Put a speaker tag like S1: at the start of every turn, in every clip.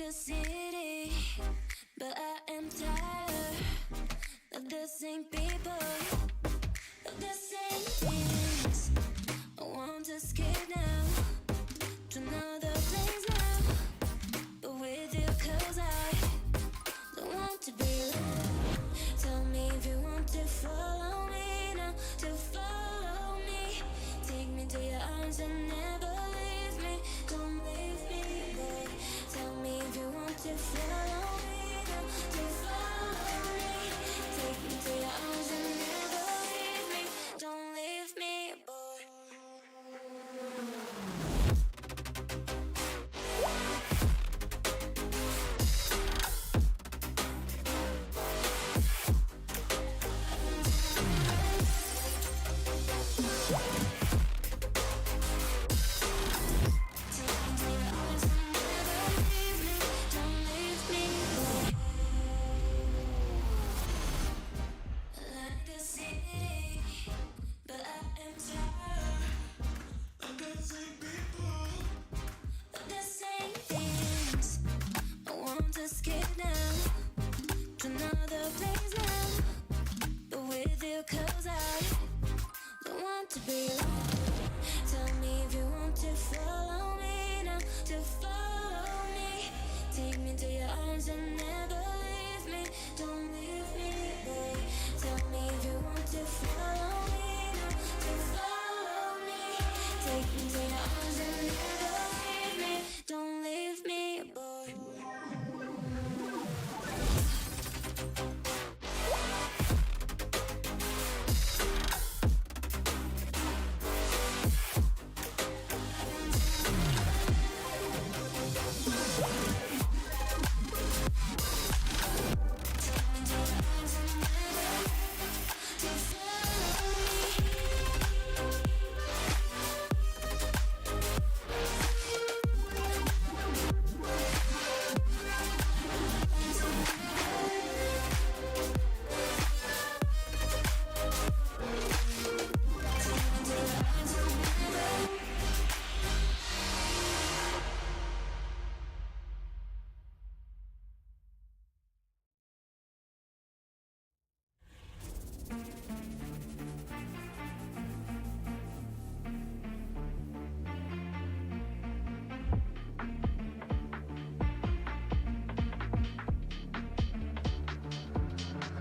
S1: the city, but I am tired of the same people, of the same things. I want to escape now, to another place now, but with you, 'cause I don't want to be alone. Tell me if you want to follow me now, to follow me. Take me to your arms and never leave me. Don't leave me, boy. Tell me if you want to follow me now, to follow me. Take me to your arms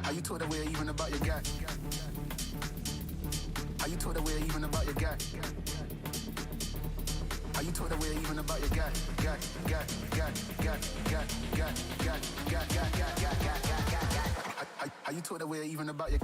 S2: How you talk that way even about your guy? How you talk that way even about your guy? How you talk that way even about your guy? How you talk that way even about your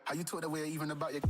S2: How you talk that way even about your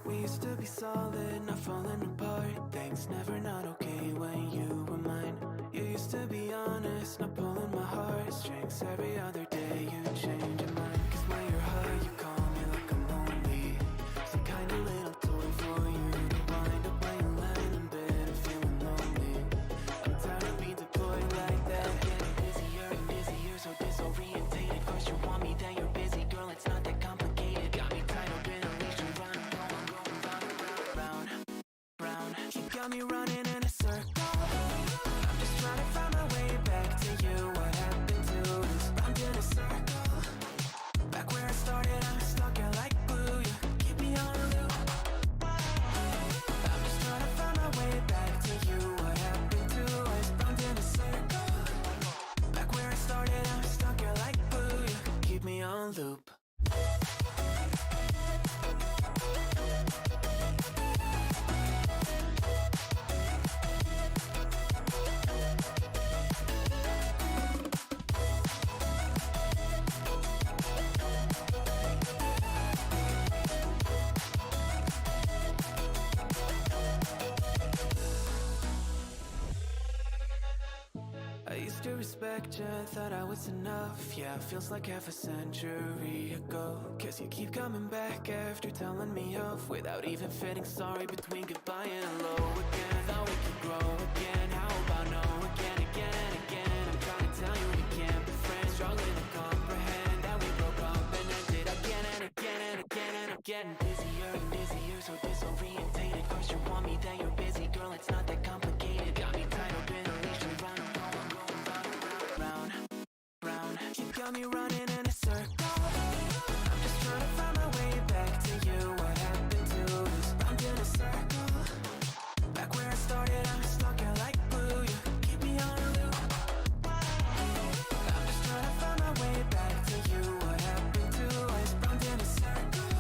S3: We used to be solid, not falling apart. Things never not okay when you were mine. You used to be honest, not pulling my heartstrings. Every other day you change your mind. Cause when you're high, you call me like I'm lonely. Some kind of little toy for you to wind up when you land in bed and feeling lonely. I'm tired of being deployed like that. I'm getting busier and busier, so disorientated. First you want me, then you're busy. Girl, it's not that complicated. Got me tied up in a leash and run. You got me running in a circle. I'm just trying to find my way back to you. What happened to us? Round in a circle. Back where I started, I'm stuck here like glue. You keep me on a loop. I'm just trying to find my way back to you. What happened to us? Round in a circle. Back where I started, I'm stuck here like glue. You keep me on loop. I used to respect you, thought I was enough. Yeah, feels like half a century ago. Cause you keep coming back after telling me off, without even fitting sorry between goodbye and hello again. Thought we could grow again, how about no again, again and again. I'm trying to tell you we can't be friends, struggling to comprehend that we broke up and ended again and again and again. And I'm getting busier and busier, so disorientated. First you want me, then you're busy. Girl, it's not that complicated. Got me tied up in a leash and run. got me running in a circle. I'm just trying to find my way back to you. What happened to us? I'm in a circle. Back where I started, I'm stuck here like glue. You keep me on a loop. I'm just trying to find my way back to you. What happened to us? I'm in a circle.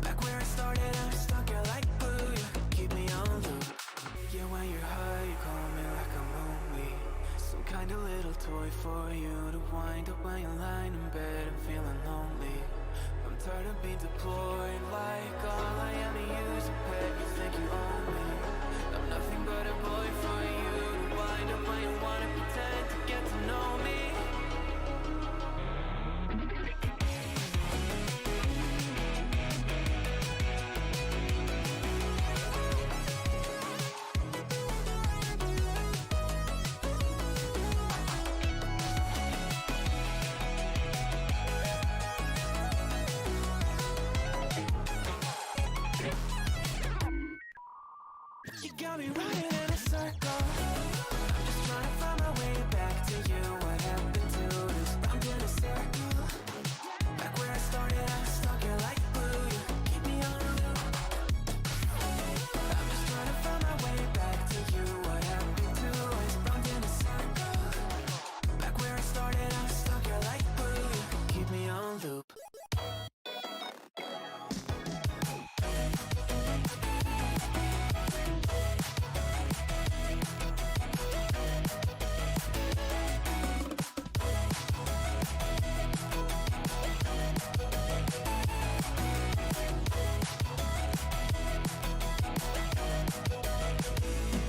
S3: Back where I started, I'm stuck here like glue. You keep me on a loop. Yeah, when you're high, you call me like a movie. Some kind of little toy for you to wind up when you're lying in bed and feeling lonely. I'm tired of being deployed like all I am to you is a pet. You think you own me? I'm nothing but a boy for you to wind up when you wanna pretend to get to know me. You got me running in a circle. I'm just trying to find my way back to you. What happened to us? I'm in a circle. Back where I started, I'm stuck here like glue. You keep me on a loop. I'm just trying to find my way back to you. What happened to us? I'm in a circle. Back where I started, I'm stuck here like glue. You keep me on loop.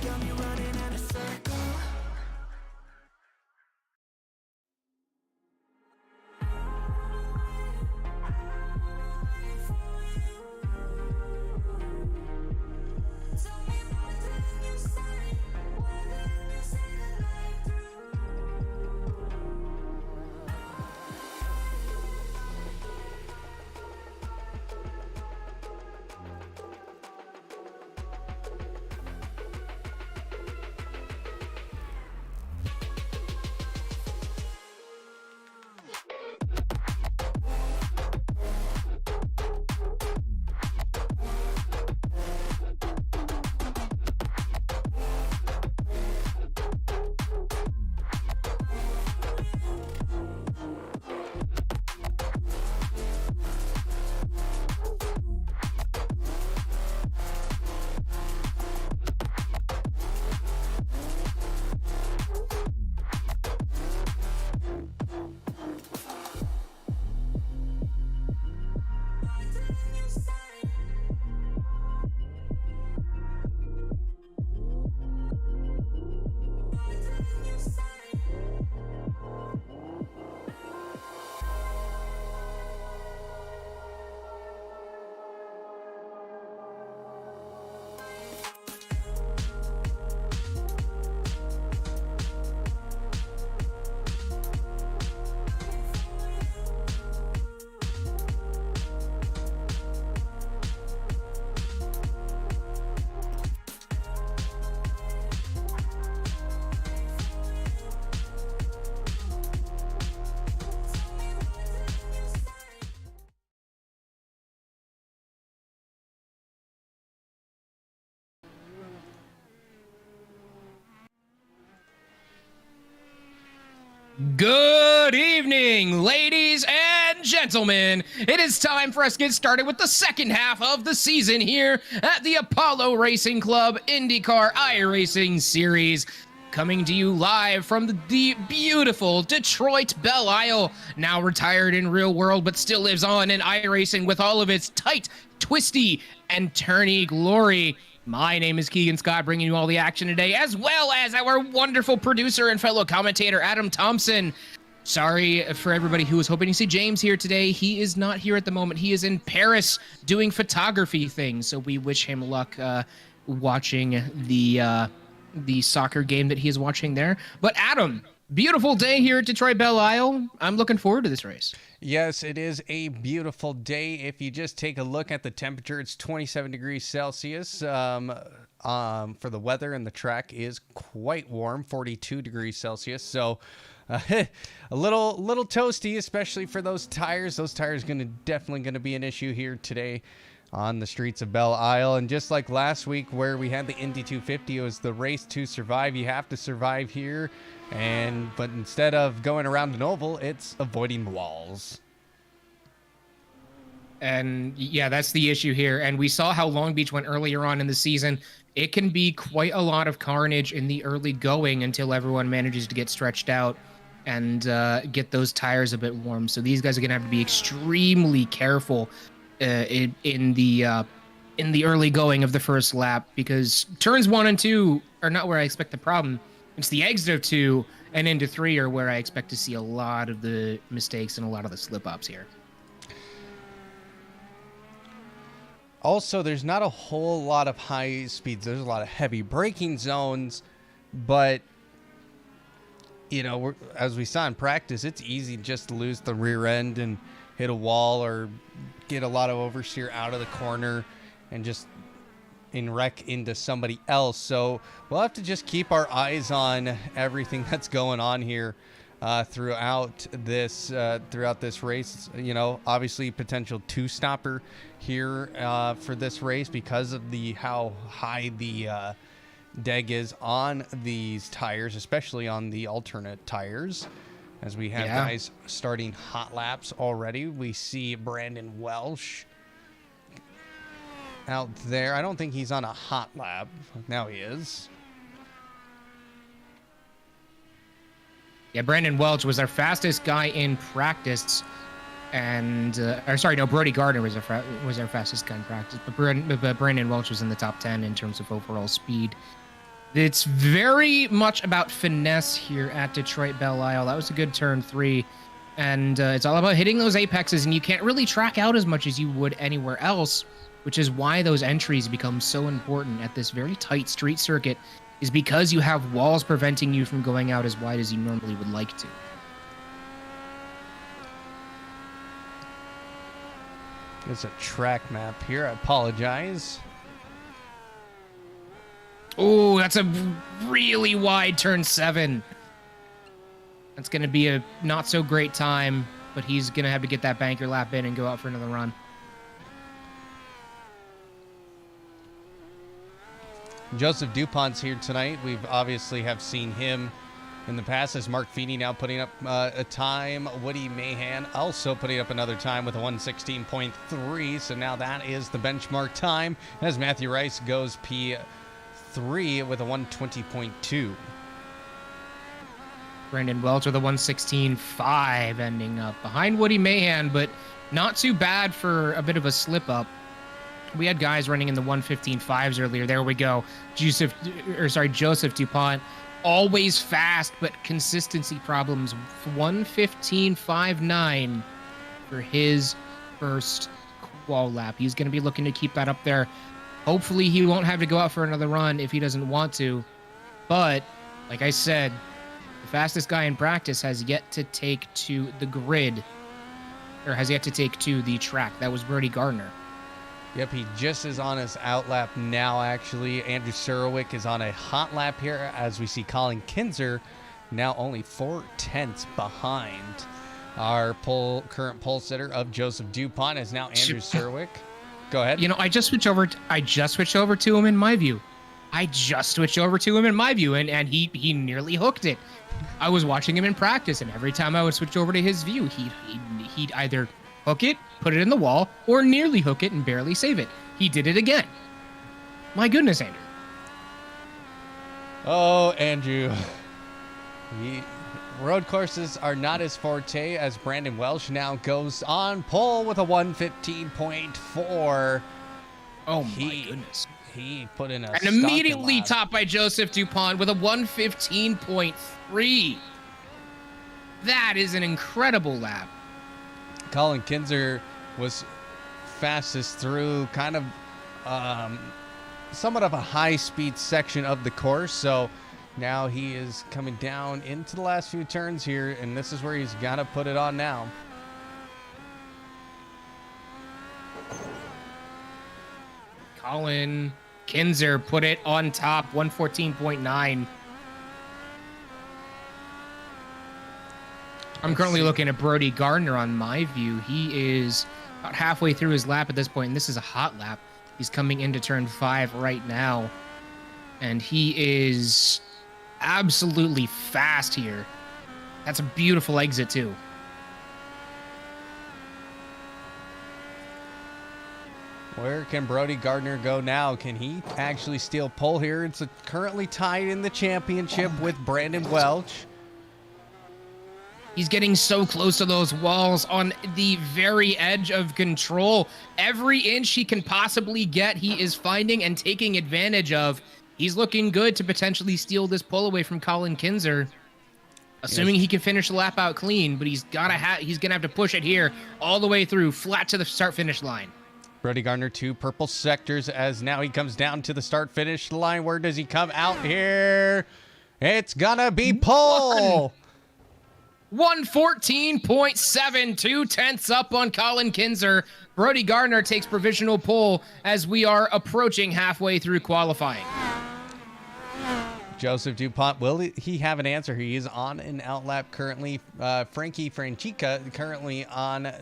S3: Got me running in a circle.
S1: Tell me what did you say? What did you say that I do?
S4: Good evening, ladies and gentlemen. It is time for us to get started with the second half of the season here at the Apollo Racing Club Indycar iRacing Series. Coming to you live from the beautiful Detroit Belle Isle, now retired in real world, but still lives on in iRacing with all of its tight, twisty, and turny glory. My name is Keegan Scott, bringing you all the action today, as well as our wonderful producer and fellow commentator, Adam Thompson. Sorry for everybody who was hoping to see James here today. He is not here at the moment. He is in Paris doing photography things, so we wish him luck watching the soccer game that he is watching there. But Adam, beautiful day here at Detroit Belle Isle. I'm looking forward to this race.
S5: Yes, it is a beautiful day. If you just take a look at the temperature, it's 27 degrees Celsius. for the weather, and the track is quite warm, 42 degrees Celsius. So a little toasty, especially for those tires. Those tires definitely going to be an issue here today on the streets of Belle Isle. And just like last week where we had the Indy 250, it was the race to survive. You have to survive here. But instead of going around an oval, it's avoiding walls.
S4: And yeah, that's the issue here. And we saw how Long Beach went earlier on in the season. It can be quite a lot of carnage in the early going until everyone manages to get stretched out and get those tires a bit warm. So these guys are going to have to be extremely careful in the early going of the first lap, because turns 1 and 2 are not where I expect the problem. It's the exit of 2 and into 3 are where I expect to see a lot of the mistakes and a lot of the slip-ups here.
S5: Also, there's not a whole lot of high speeds. There's a lot of heavy braking zones, but as we saw in practice, it's easy just to lose the rear end and hit a wall or get a lot of oversteer out of the corner and just wreck into somebody else. So we'll have to just keep our eyes on everything that's going on here throughout this race. Obviously potential two-stopper here for this race because of how high the deg is on these tires, especially on the alternate tires. As we have guys starting hot laps already. We see Brandon Welsh out there. I don't think he's on a hot lap. Now he is.
S4: Yeah, Brandon Welch was our fastest guy in practice, and Brody Gardner was our fastest guy in practice, but Brandon Welch was in the top 10 in terms of overall speed. It's very much about finesse here at Detroit Belle Isle. That was a good turn 3, and it's all about hitting those apexes, and you can't really track out as much as you would anywhere else, which is why those entries become so important at this very tight street circuit, is because you have walls preventing you from going out as wide as you normally would like to.
S5: There's a track map here. I apologize.
S4: Oh, that's a really wide turn 7. That's going to be a not so great time, but he's going to have to get that banker lap in and go out for another run.
S5: Joseph DuPont's here tonight. We've obviously have seen him in the past as Mark Feeney now putting up a time. Woody Mayhem also putting up another time with a 1:16.3. So now that is the benchmark time as Matthew Rice goes P3 with a 1:20.2.
S4: Brandon Welch with a 1:16.5 ending up behind Woody Mayhem, but not too bad for a bit of a slip up. We had guys running in the 1:15.5s earlier. There we go. Joseph DuPont, always fast, but consistency problems. 1:15.59 for his first qual lap. He's going to be looking to keep that up there. Hopefully he won't have to go out for another run if he doesn't want to. But, like I said, the fastest guy in practice has yet to take to the grid, or has yet to take to the track. That was Brody Gardner.
S5: Yep, he just is on his out lap now, actually. Andrew Surowick is on a hot lap here as we see Colin Kinser now only 4/10 behind. Our current pole sitter of Joseph DuPont is now Andrew Surowick. Go ahead.
S4: I just switched over to him in my view. And he nearly hooked it. I was watching him in practice, and every time I would switch over to his view, he'd either hook it, put it in the wall, or nearly hook it and barely save it. He did it again. My goodness, Andrew.
S5: Oh, Andrew. Road courses are not his forte as Brandon Welsh now goes on pole with a 1:15.4.
S4: Oh, my goodness.
S5: He put in
S4: and immediately topped by Joseph DuPont with a 1:15.3. That is an incredible lap.
S5: Colin Kinser was fastest through kind of somewhat of a high-speed section of the course. So now he is coming down into the last few turns here, and this is where he's got to put it on now.
S4: Colin Kinser put it on top, 114.9. I'm currently looking at Brody Gardner on my view. He is about halfway through his lap at this point, and this is a hot lap. He's coming into turn 5 right now, and he is absolutely fast here. That's a beautiful exit, too.
S5: Where can Brody Gardner go now? Can he actually steal pole here? It's currently tied in the championship with Brandon Welch.
S4: He's getting so close to those walls on the very edge of control. Every inch he can possibly get, he is finding and taking advantage of. He's looking good to potentially steal this pole away from Colin Kinser, assuming he can finish the lap out clean, but he's gonna have to push it here all the way through, flat to the start-finish line.
S5: Brody Gardner, 2 purple sectors as now he comes down to the start-finish line. Where does he come out here? It's gonna be pole.
S4: 114.7, 2/10 up on Colin Kinser. Brody Gardner takes provisional pole as we are approaching halfway through qualifying.
S5: Joseph DuPont, will he have an answer? He is on an outlap currently. Frankie Francica currently on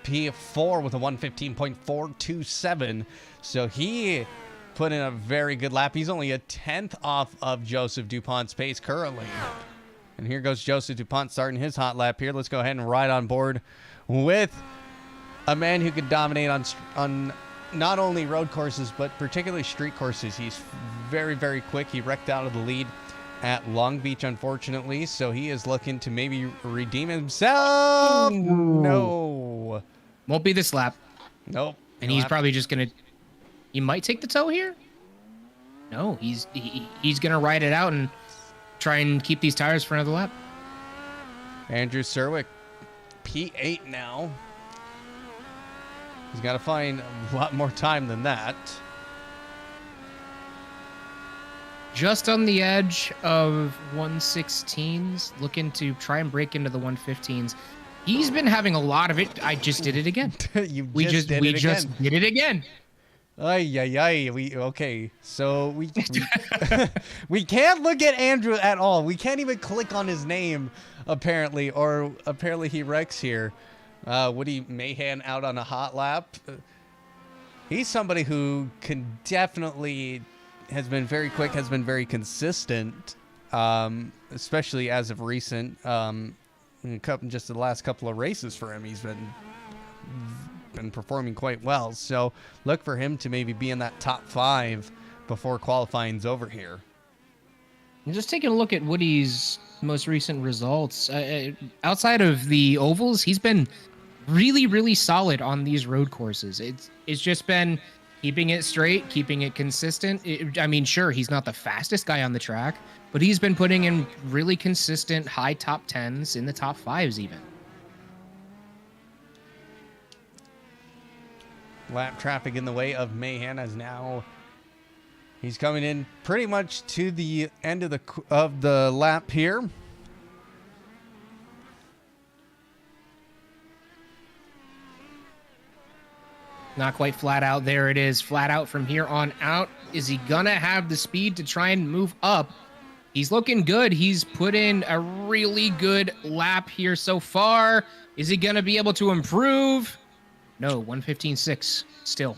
S5: P4 with a 115.427. So he put in a very good lap. He's only a 10th off of Joseph DuPont's pace currently. And here goes Joseph DuPont starting his hot lap here. Let's go ahead and ride on board with a man who could dominate on not only road courses, but particularly street courses. He's very, very quick. He wrecked out of the lead at Long Beach, unfortunately. So he is looking to maybe redeem himself. No.
S4: Won't be this lap.
S5: Nope.
S4: And he's probably just going to... He might take the tow here? No, he's going to ride it out and try and keep these tires for another lap.
S5: Andrew Serwick, P8 now. He's got to find a lot more time than that.
S4: Just on the edge of 116s, looking to try and break into the 115s. He's been having a lot of it. I just did it again. We just did it again.
S5: Okay, so we can't look at Andrew at all. We can't even click on his name, apparently, or apparently he wrecks here. Woody Mayhem out on a hot lap. He's somebody who can definitely has been very quick, has been very consistent, especially as of recent. Just the last couple of races for him, he's been performing quite well. So look for him to maybe be in that top 5 before qualifying's over here.
S4: And just taking a look at Woody's most recent results, outside of the ovals, he's been really, really solid on these road courses. It's just been keeping it straight, keeping it consistent. I mean, sure, he's not the fastest guy on the track, but he's been putting in really consistent high top 10s, in the top 5s even.
S5: Lap traffic in the way of Mayhem as now he's coming in pretty much to the end of the lap here.
S4: Not quite flat out. There it is. Flat out from here on out. Is he going to have the speed to try and move up? He's looking good. He's put in a really good lap here so far. Is he going to be able to improve? No, 115.6 still.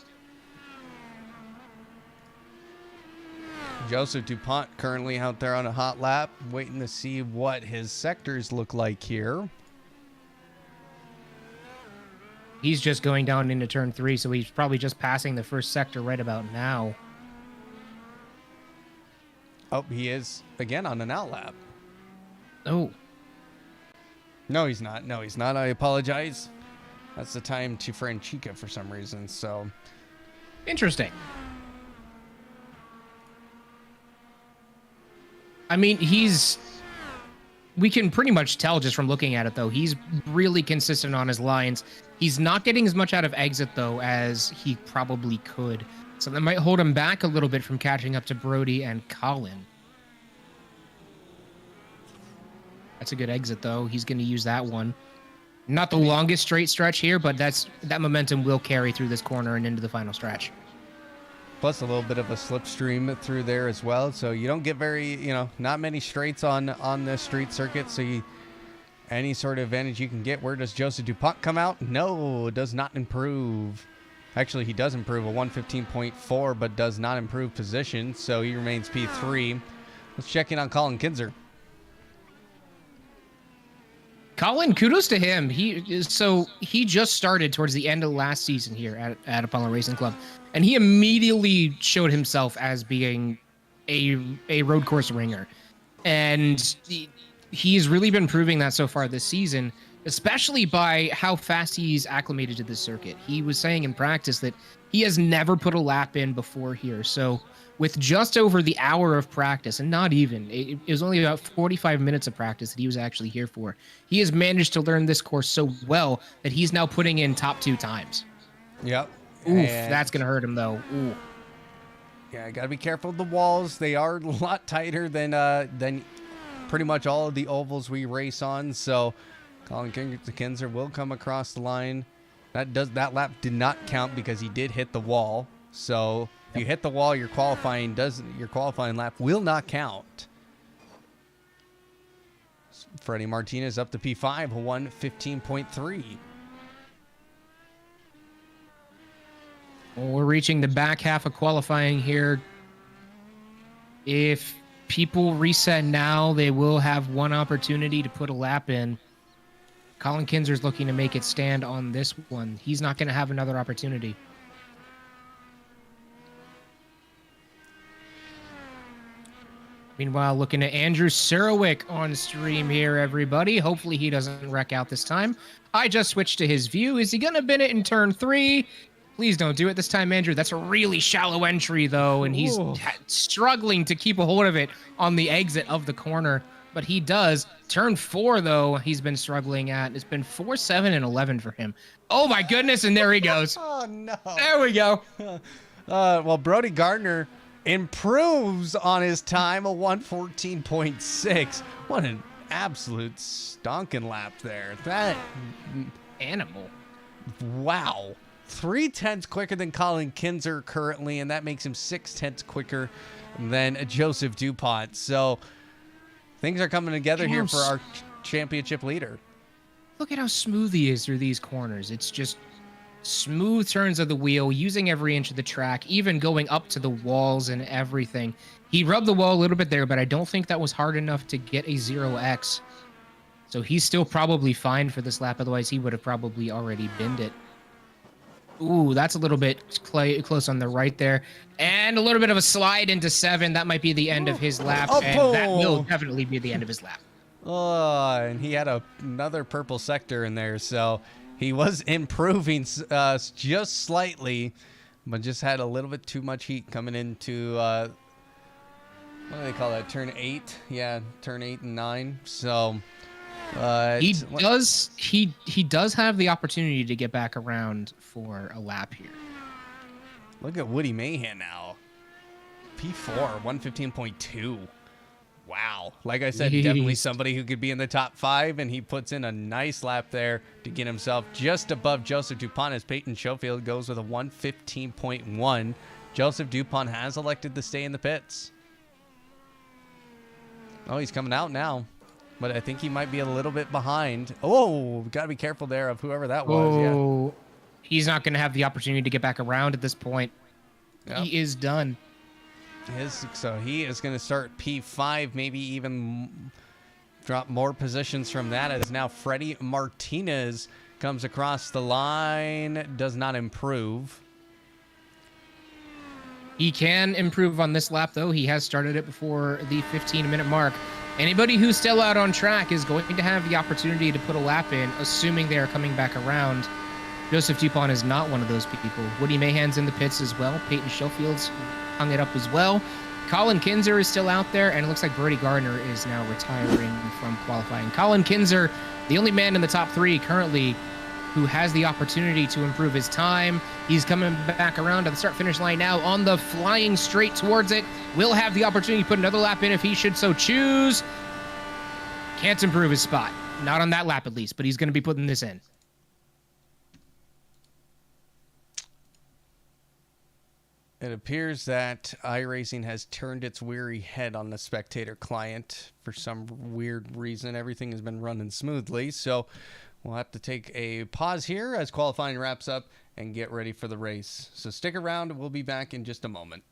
S5: Joseph DuPont currently out there on a hot lap, waiting to see what his sectors look like here.
S4: He's just going down into turn 3, so he's probably just passing the first sector right about now.
S5: Oh, he is again on an outlap.
S4: Oh.
S5: No, he's not. No, he's not. I apologize. That's the time to Francica for some reason, so.
S4: Interesting. I mean, we can pretty much tell just from looking at it, though. He's really consistent on his lines. He's not getting as much out of exit, though, as he probably could. So that might hold him back a little bit from catching up to Brody and Colin. That's a good exit, though. He's going to use that one. Not the longest straight stretch here, but that momentum will carry through this corner and into the final stretch.
S5: plus a little bit of a slipstream through there as well. So you don't get very, not many straights on the street circuit. So any sort of advantage you can get. Where does Joseph DuPont come out? No, does not improve. Actually, he does improve a 115.4, but does not improve position. So he remains P3. Let's check in on Colin Kinser.
S4: Colin, kudos to him. He just started towards the end of last season here at Apollo Racing Club, and he immediately showed himself as being a road course ringer, and he's really been proving that so far this season, especially by how fast he's acclimated to this circuit. He was saying in practice that he has never put a lap in before here, so with just over the hour of practice, and not even, it was only about 45 minutes of practice that he was actually here for, he has managed to learn this course so well that he's now putting in top 2 times.
S5: Yep.
S4: Oof, that's going to hurt him, though. Ooh.
S5: Yeah, got to be careful of the walls. They are a lot tighter than pretty much all of the ovals we race on, so Colin Kinser will come across the line. That lap did not count because he did hit the wall, so if you hit the wall, your qualifying lap will not count. Freddie Martinez up to P5, 115.3.
S4: Well, we're reaching the back half of qualifying here. If people reset now, they will have one opportunity to put a lap in. Colin Kinser's looking to make it stand on this one. He's not going to have another opportunity. Meanwhile, looking at Andrew Serowick on stream here, everybody. Hopefully he doesn't wreck out this time. I just switched to his view. Is he going to bin it in turn 3? Please don't do it this time, Andrew. That's a really shallow entry, though, and he's struggling to keep a hold of it on the exit of the corner. But he does. Turn 4, though, he's been struggling at. It's been 4, 7, and 11 for him. Oh, my goodness, and there he goes.
S5: Oh, no.
S4: There we go.
S5: Well, Brody Gardner improves on his time, a 114.6. What an absolute stonking lap there. That
S4: Animal.
S5: Wow. 0.3 quicker than Colin Kinser currently, and that makes him 0.6 quicker than Joseph DuPont. So things are coming together here for our championship leader.
S4: Look at how smooth he is through these corners. It's just smooth turns of the wheel, using every inch of the track, even going up to the walls and everything. He rubbed the wall a little bit there, but I don't think that was hard enough to get a 0x. So he's still probably fine for this lap. Otherwise, he would have probably already binned it. Ooh, that's a little bit close on the right there. And a little bit of a slide into 7. That might be the end of his lap.
S5: Oh,
S4: and that will definitely be the end of his lap.
S5: Oh, and he had another purple sector in there. So he was improving just slightly, but just had a little bit too much heat coming into, what do they call that? Turn 8? Yeah, turn 8 and 9. So he does have the opportunity to get back around for a lap here. Look at Woody Mayhem now. P4, 115.2. Wow. Like I said, definitely somebody who could be in the top 5, and he puts in a nice lap there to get himself just above Joseph DuPont as Peyton Schofield goes with a 115.1. Joseph DuPont has elected to stay in the pits. Oh, he's coming out now. But I think he might be a little bit behind. Oh, got to be careful there of whoever that was.
S4: Oh, yeah. He's not going to have the opportunity to get back around at this point. Yep. He is done.
S5: So he is going to start P5, maybe even drop more positions from that, as now Freddie Martinez comes across the line, does not improve.
S4: He can improve on this lap, though. He has started it before the 15-minute mark. Anybody who's still out on track is going to have the opportunity to put a lap in, assuming they are coming back around. Joseph DuPont is not one of those people. Woody Mayhem's in the pits as well. Peyton Schofield's hung it up as well. Colin Kinser is still out there, and it looks like Brody Gardner is now retiring from qualifying. Colin Kinser, the only man in the top 3 currently who has the opportunity to improve his time. He's coming back around to the start-finish line now on the flying straight towards it. Will have the opportunity to put another lap in if he should so choose. Can't improve his spot. Not on that lap, at least, but he's going to be putting this in.
S5: It appears that iRacing has turned its weary head on the spectator client for some weird reason. Everything has been running smoothly, so we'll have to take a pause here as qualifying wraps up and get ready for the race. So stick around. We'll be back in just a moment.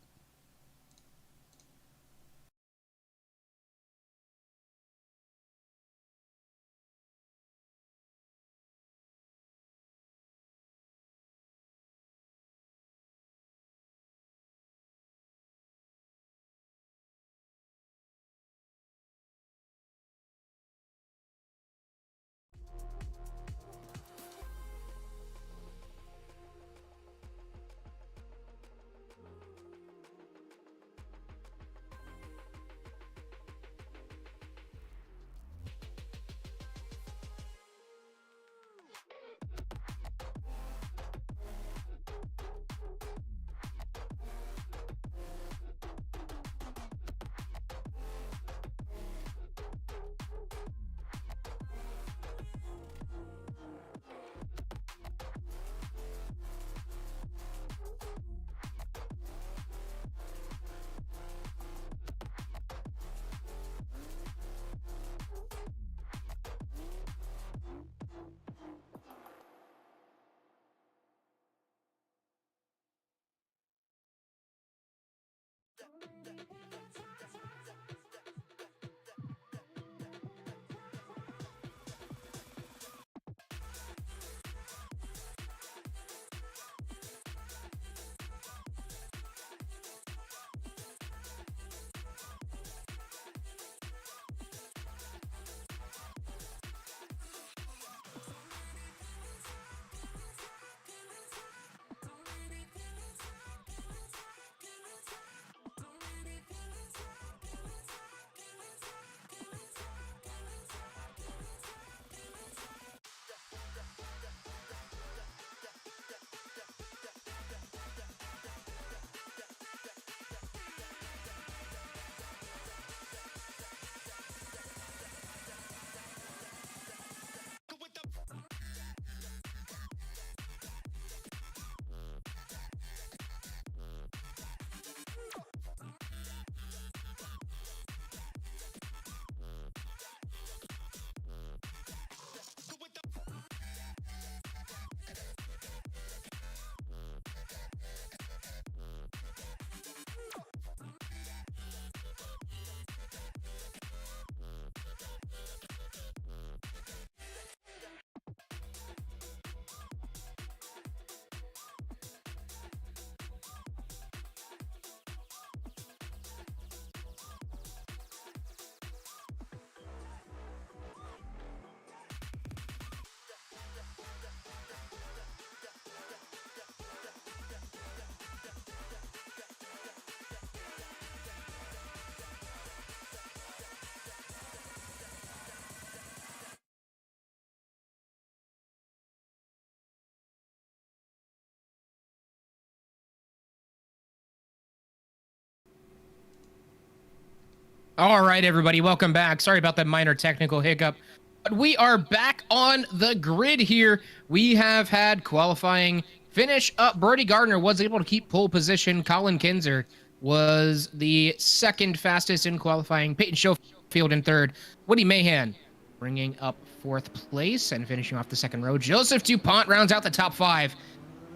S4: All right, everybody, welcome back. Sorry about that minor technical hiccup, but we are back on the grid here. We have had qualifying finish up. Brody Gardner was able to keep pole position. Colin Kinser was the second fastest in qualifying. Peyton Schofield in third. Woody Mayhem bringing up fourth place and finishing off the second row. Joseph DuPont rounds out the top five.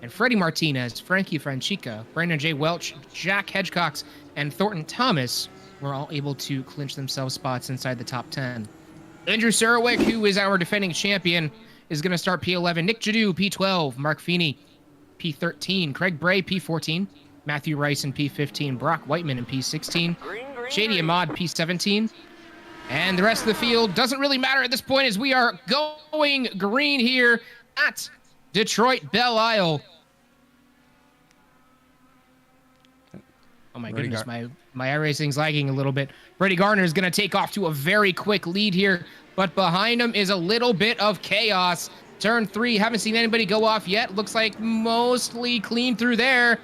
S4: And Freddie Martinez, Frankie Franchica, Brandon J. Welch, Jack Hedgecox, and Thornton Thomas were all able to clinch themselves spots inside the top 10. Andrew Sarowick, who is our defending champion, is going to start P11. Nick Jadu, P12. Mark Feeney, P13. Craig Bray, P14. Matthew Rice in P15. Brock Whiteman in P16. Shady Ahmad, P17. And the rest of the field doesn't really matter at this point as we are going green here at Detroit Belle Isle. Oh my goodness, my iRacing's lagging a little bit. Brody Gardner is going to take off to a very quick lead here, but behind him is a little bit of chaos. Turn 3, haven't seen anybody go off yet. Looks like mostly clean through there.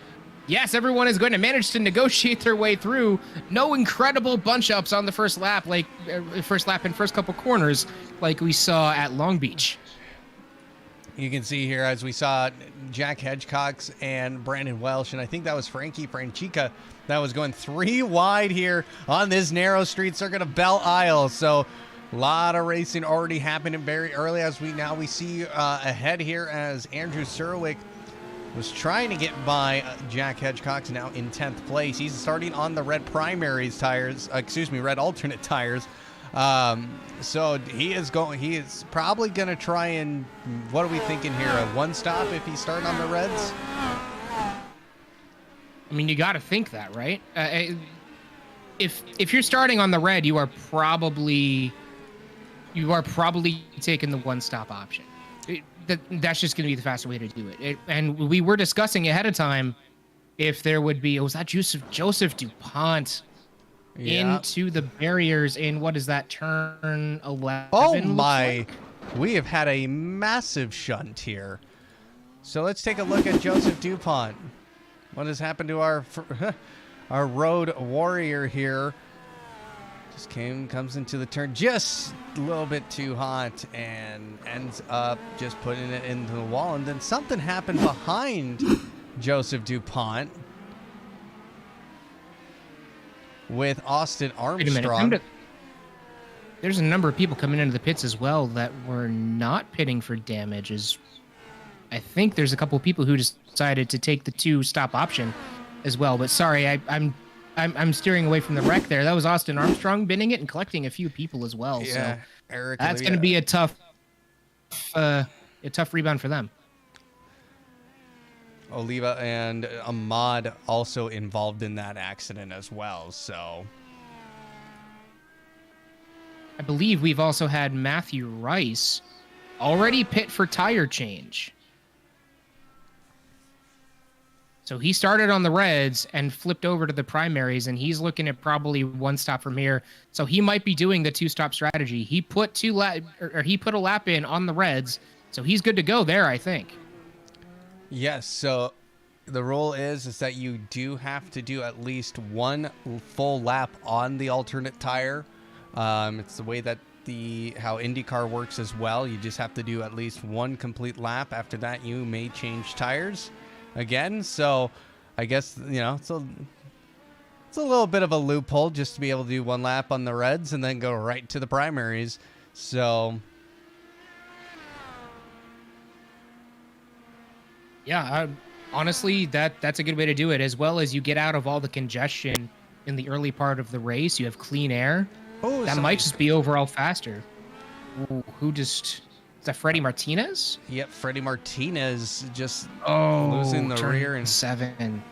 S4: Yes, everyone is going to manage to negotiate their way through. No incredible bunch ups on the first lap, like first lap and first couple corners like we saw at Long Beach.
S5: You can see here as we saw Jack Hedgecox and Brandon Welsh, and I think that was Frankie Franchica that was going 3 wide here on this narrow street circuit of Belle Isle. So a lot of racing already happening very early as we see ahead here as Andrew Surwick was trying to get by Jack Hedgecox, now in 10th place. He's starting on the red primaries tires, red alternate tires. So he is probably going to try and, what are we thinking here? A one stop if he's starting on the reds?
S4: I mean, you got to think that, right? If you're starting on the red, you are probably taking the one stop option. That's just going to be the faster way to do it. And we were discussing ahead of time if there would be, was that Joseph DuPont into the barriers in, what is that, turn 11?
S5: Oh my, we have had a massive shunt here. So let's take a look at Joseph DuPont. What has happened to our road warrior here? Just comes into the turn just a little bit too hot and ends up just putting it into the wall. And then something happened behind Joseph DuPont with Austin Armstrong.
S4: There's a number of people coming into the pits as well that were not pitting for damage. I think there's a couple of people who decided to take the 2-stop option as well. But sorry, I'm steering away from the wreck there. That was Austin Armstrong binning it and collecting a few people as well.
S5: Yeah,
S4: so
S5: Eric,
S4: that's going to be a tough rebound for them.
S5: Oliva and Ahmad also involved in that accident as well. So
S4: I believe we've also had Matthew Rice already pit for tire change. So he started on the reds and flipped over to the primaries, and he's looking at probably one stop from here. So he might be doing the 2-stop strategy. He put he put a lap in on the reds, so he's good to go there, I think.
S5: Yes, so the rule is that you do have to do at least one full lap on the alternate tire. It's the way that how IndyCar works as well. You just have to do at least one complete lap. After that, you may change tires again. So I guess, it's a little bit of a loophole just to be able to do one lap on the reds and then go right to the primaries. So
S4: yeah, honestly, that's a good way to do it, as well as you get out of all the congestion in the early part of the race. You have clean air.
S5: Oh,
S4: that might just be overall faster. Ooh, is that Freddie Martinez?
S5: Yep, Freddie Martinez just
S4: losing
S5: the rear and
S4: 7.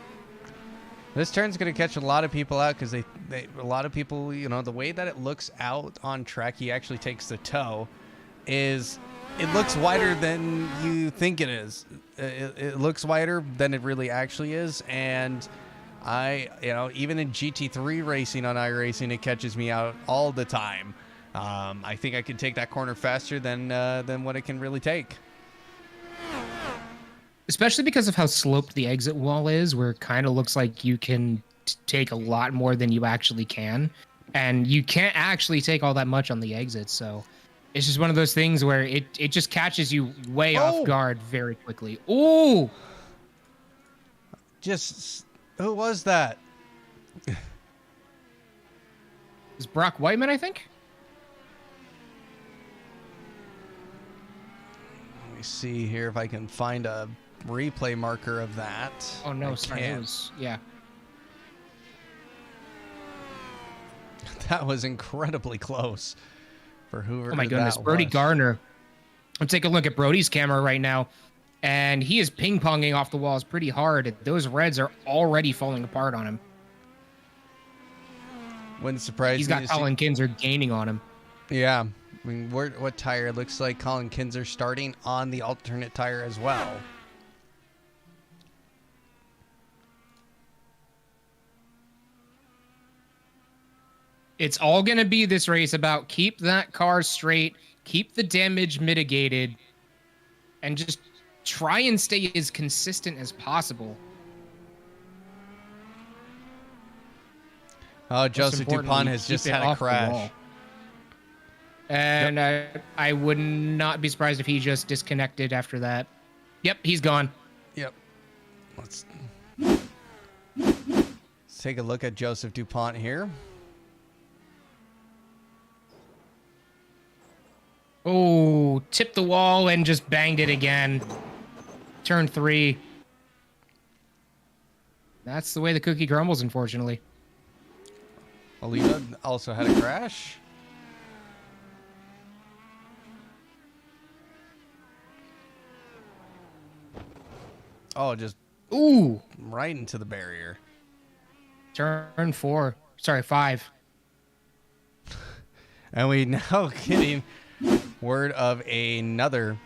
S5: This turn's going to catch a lot of people out because a lot of people, the way that it looks out on track, he actually takes the toe, it looks wider than you think it is. It looks wider than it really actually is. And even in GT3 racing on iRacing, it catches me out all the time. I think I can take that corner faster than what it can really take.
S4: Especially because of how sloped the exit wall is, where it kind of looks like you can take a lot more than you actually can. And you can't actually take all that much on the exit. So it's just one of those things where it just catches you way off guard very quickly. Ooh!
S5: Who was that?
S4: It was Brock Whiteman, I think?
S5: Let me see here if I can find a replay marker of that.
S4: Oh, no, sorry. It was, yeah.
S5: That was incredibly close for whoever.
S4: Oh, my goodness. Brody Gardner. I'm taking a look at Brody's camera right now, and he is ping-ponging off the walls pretty hard. Those reds are already falling apart on him.
S5: Wouldn't surprise me.
S4: He's got Colin Kinser gaining on him.
S5: Yeah. I mean, what tire? It looks like Colin Kinser starting on the alternate tire as well.
S4: It's all going to be this race about keep that car straight, keep the damage mitigated, and just try and stay as consistent as possible.
S5: Oh, Joseph DuPont has just had a crash.
S4: And I would not be surprised if he just disconnected after that. Yep, he's gone.
S5: Yep. Let's take a look at Joseph DuPont here.
S4: Oh, tipped the wall and just banged it again. Turn 3. That's the way the cookie crumbles, unfortunately.
S5: Alita also had a crash. Oh, just right into the barrier.
S4: Turn 4. Sorry, 5.
S5: And we now getting word of another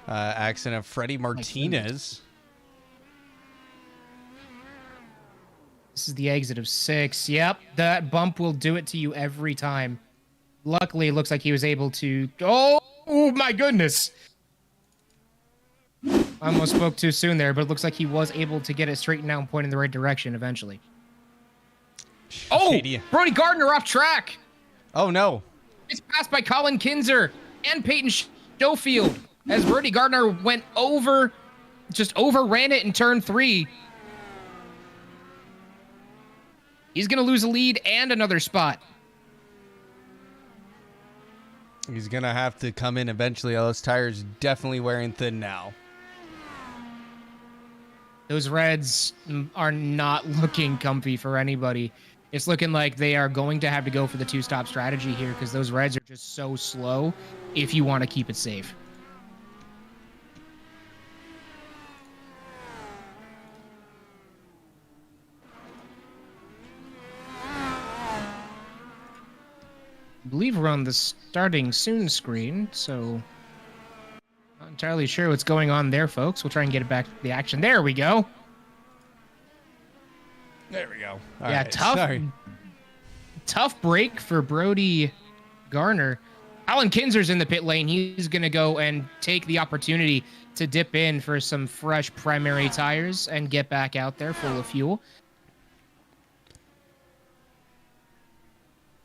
S5: accident of Freddie Martinez.
S4: This is the exit of 6. Yep, that bump will do it to you every time. Luckily, it looks like he was able to... Oh, my goodness! I almost spoke too soon there, but it looks like he was able to get it straightened out and point in the right direction eventually. Oh!
S5: Shady.
S4: Brody Gardner off track!
S5: Oh, no.
S4: It's passed by Colin Kinser and Peyton Schofield as Brody Gardner went over, just overran it in turn 3. He's going to lose a lead and another spot.
S5: He's going to have to come in eventually. Those tires definitely wearing thin now.
S4: Those reds are not looking comfy for anybody. It's looking like they are going to have to go for the 2-stop strategy here because those reds are just so slow if you want to keep it safe. I believe we're on the starting soon screen, so not entirely sure what's going on there, folks. We'll try and get it back to the action. There we go.
S5: There we go. All
S4: yeah,
S5: right,
S4: tough.
S5: Sorry.
S4: Tough break for Brody Gardner. Colin Kinser's in the pit lane. He's going to go and take the opportunity to dip in for some fresh primary tires and get back out there full of fuel.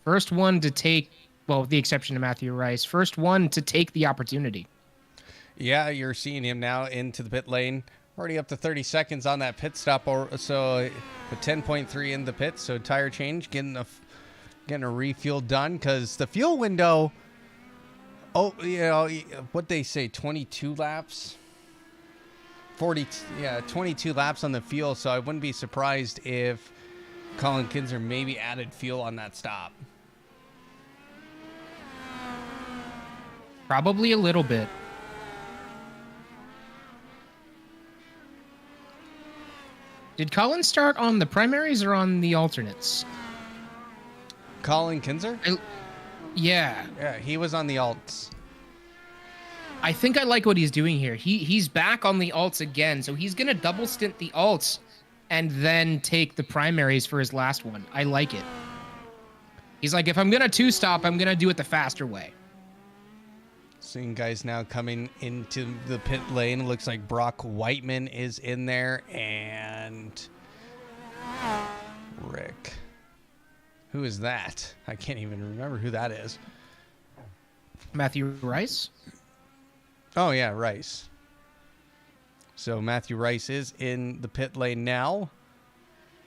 S4: First one to take, well, with the exception of Matthew Rice, first one to take the opportunity.
S5: Yeah, you're seeing him now into the pit lane. Already up to 30 seconds on that pit stop, so with 10.3 in the pit, so tire change, getting a refuel done because the fuel window. Oh, you know what they say, 22 laps. 22 laps on the fuel. So I wouldn't be surprised if Colin Kinser maybe added fuel on that stop.
S4: Probably a little bit. Did Colin start on the primaries or on the alternates?
S5: Colin Kinser?
S4: Yeah.
S5: Yeah, he was on the alts.
S4: I think I like what he's doing here. He's back on the alts again, so he's going to double stint the alts and then take the primaries for his last one. I like it. He's like, if I'm going to 2-stop, I'm going to do it the faster way.
S5: Seeing guys now coming into the pit lane. Looks like Brock Whiteman is in there and Rick. Who is that? I can't even remember who that is.
S4: Matthew Rice?
S5: Oh, yeah, Rice. So Matthew Rice is in the pit lane now.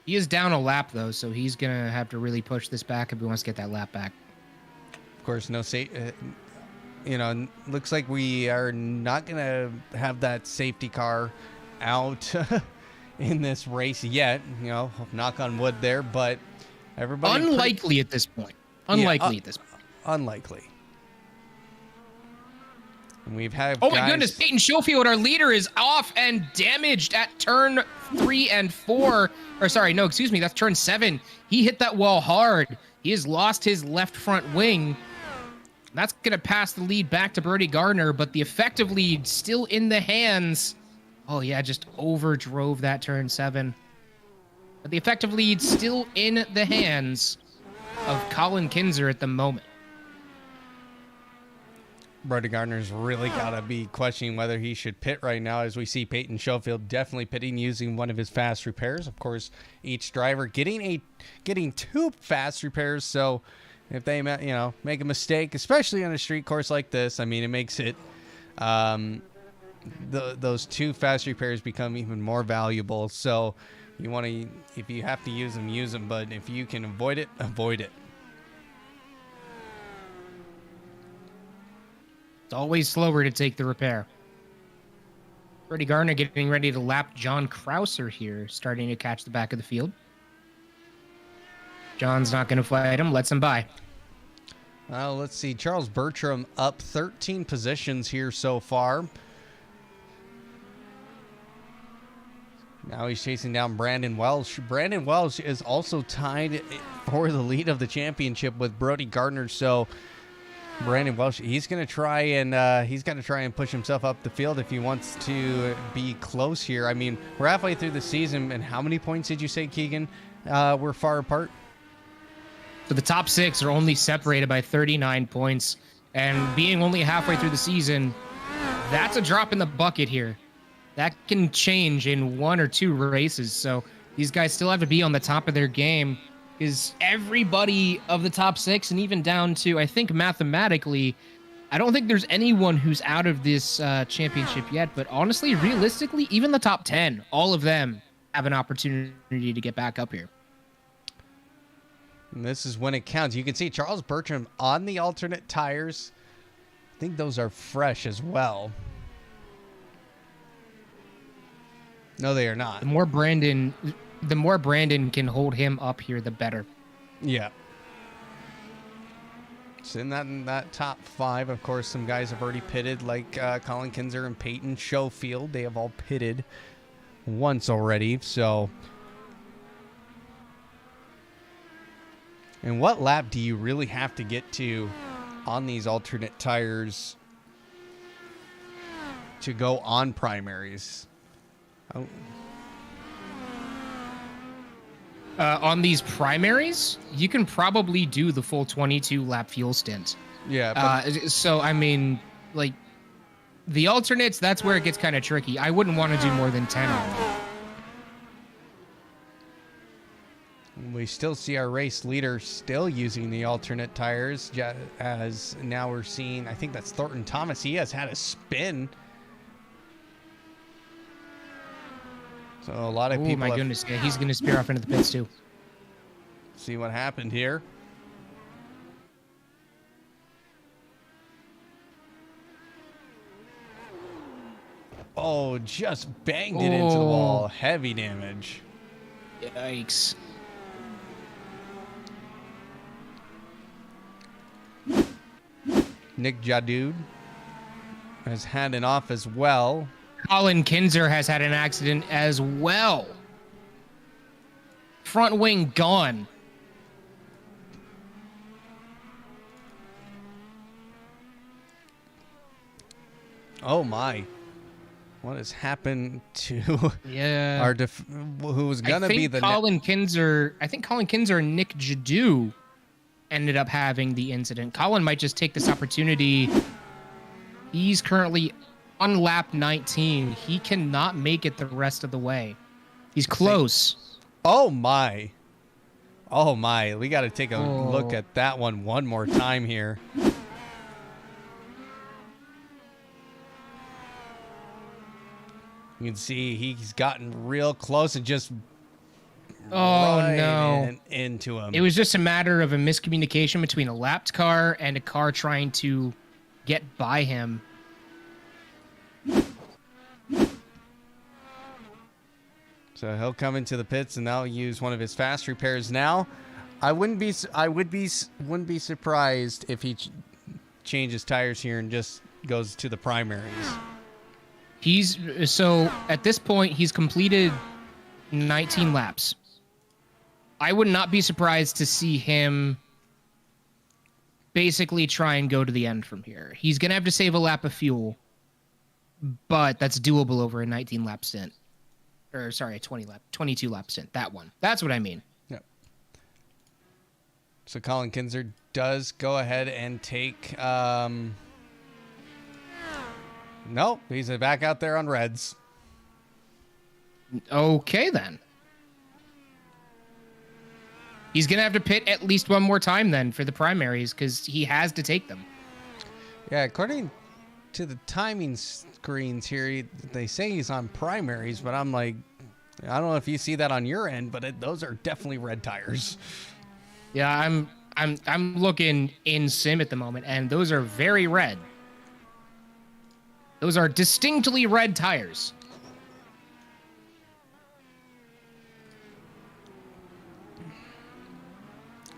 S4: He is down a lap, though, so he's going to have to really push this back if he wants to get that lap back.
S5: Of course, looks like we are not going to have that safety car out in this race yet. You know, knock on wood there, but everybody...
S4: Unlikely at this point. Unlikely at this point.
S5: Unlikely. And we've had
S4: Oh my goodness, Peyton Schofield, our leader, is off and damaged at turn 3 and 4. Or sorry, no, excuse me, that's turn 7. He hit that wall hard. He has lost his left front wing. That's going to pass the lead back to Brody Gardner, but the effective lead still in the hands. Oh yeah, just overdrove that turn 7. But the effective lead still in the hands of Colin Kinser at the moment.
S5: Brody Gardner's really got to be questioning whether he should pit right now, as we see Peyton Schofield definitely pitting using one of his fast repairs. Of course, each driver getting 2 fast repairs, so if they, make a mistake, especially on a street course like this, I mean, it makes it, those two fast repairs become even more valuable. So you want to, if you have to use them, use them. But if you can avoid it, avoid it.
S4: It's always slower to take the repair. Brody Gardner getting ready to lap John Krauser here, starting to catch the back of the field. John's not going to fight him, lets him by.
S5: Let's see. Charles Bertrand up 13 positions here so far. Now he's chasing down Brandon Welsh. Brandon Welsh is also tied for the lead of the championship with Brody Gardner. So Brandon Welsh, he's going to try and push himself up the field if he wants to be close here. I mean, we're halfway through the season, and how many points did you say, Keegan, we're far apart?
S4: So the top 6 are only separated by 39 points, and being only halfway through the season, that's a drop in the bucket here. That can change in 1 or 2 races. So these guys still have to be on the top of their game, because everybody of the top 6 and even down to, I think mathematically, I don't think there's anyone who's out of this championship yet. But honestly, realistically, even the top 10, all of them have an opportunity to get back up here.
S5: And this is when it counts. You can see Charles Bertrand on the alternate tires. I think those are fresh as well. No, they are not.
S4: The more Brandon can hold him up here, the better.
S5: Yeah. So in that top 5, of course, some guys have already pitted, like Colin Kinser and Peyton Schofield. They have all pitted once already. So, and what lap do you really have to get to on these alternate tires to go on primaries? Oh.
S4: On these primaries, you can probably do the full 22 lap fuel stint.
S5: Yeah.
S4: So, I mean, like, the alternates, that's where it gets kind of tricky. I wouldn't want to do more than 10 on them.
S5: We still see our race leader still using the alternate tires, as now we're seeing, I think that's Thornton Thomas. He has had a spin. So a lot of people.
S4: Oh my goodness! Yeah, he's going to spear off into the pits too.
S5: See what happened here. Oh, just banged it into the wall. Heavy damage.
S4: Yikes!
S5: Nick Jadoud has had an off as well.
S4: Colin Kinser has had an accident as well. Front wing gone.
S5: Oh my. What has happened to
S4: Yeah.
S5: who was going to be the
S4: Colin Kinser, I think Colin Kinser and Nick Jadoud ended up having the incident. Colin might just take this opportunity. He's currently on lap 19. He cannot make it the rest of the way. He's close.
S5: Oh my. Oh my. We got to take a look at that one more time here. You can see he's gotten real close and just into him.
S4: It was just a matter of a miscommunication between a lapped car and a car trying to get by him.
S5: So he'll come into the pits and they'll use one of his fast repairs now. I wouldn't be surprised if he changes tires here and just goes to the primaries.
S4: So at this point he's completed 19 laps. I would not be surprised to see him basically try and go to the end from here. He's going to have to save a lap of fuel, but that's doable over a 19 lap stint. Or sorry, a 22 lap stint. That one. That's what I mean.
S5: Yep. So Colin Kinser does go ahead and take nope, he's back out there on reds.
S4: Okay then. He's going to have to pit at least one more time then for the primaries because he has to take them.
S5: Yeah, according to the timing screens here, they say he's on primaries, but I'm like, I don't know if you see that on your end, but those are definitely red tires.
S4: Yeah, I'm looking in sim at the moment, and those are very red. Those are distinctly red tires.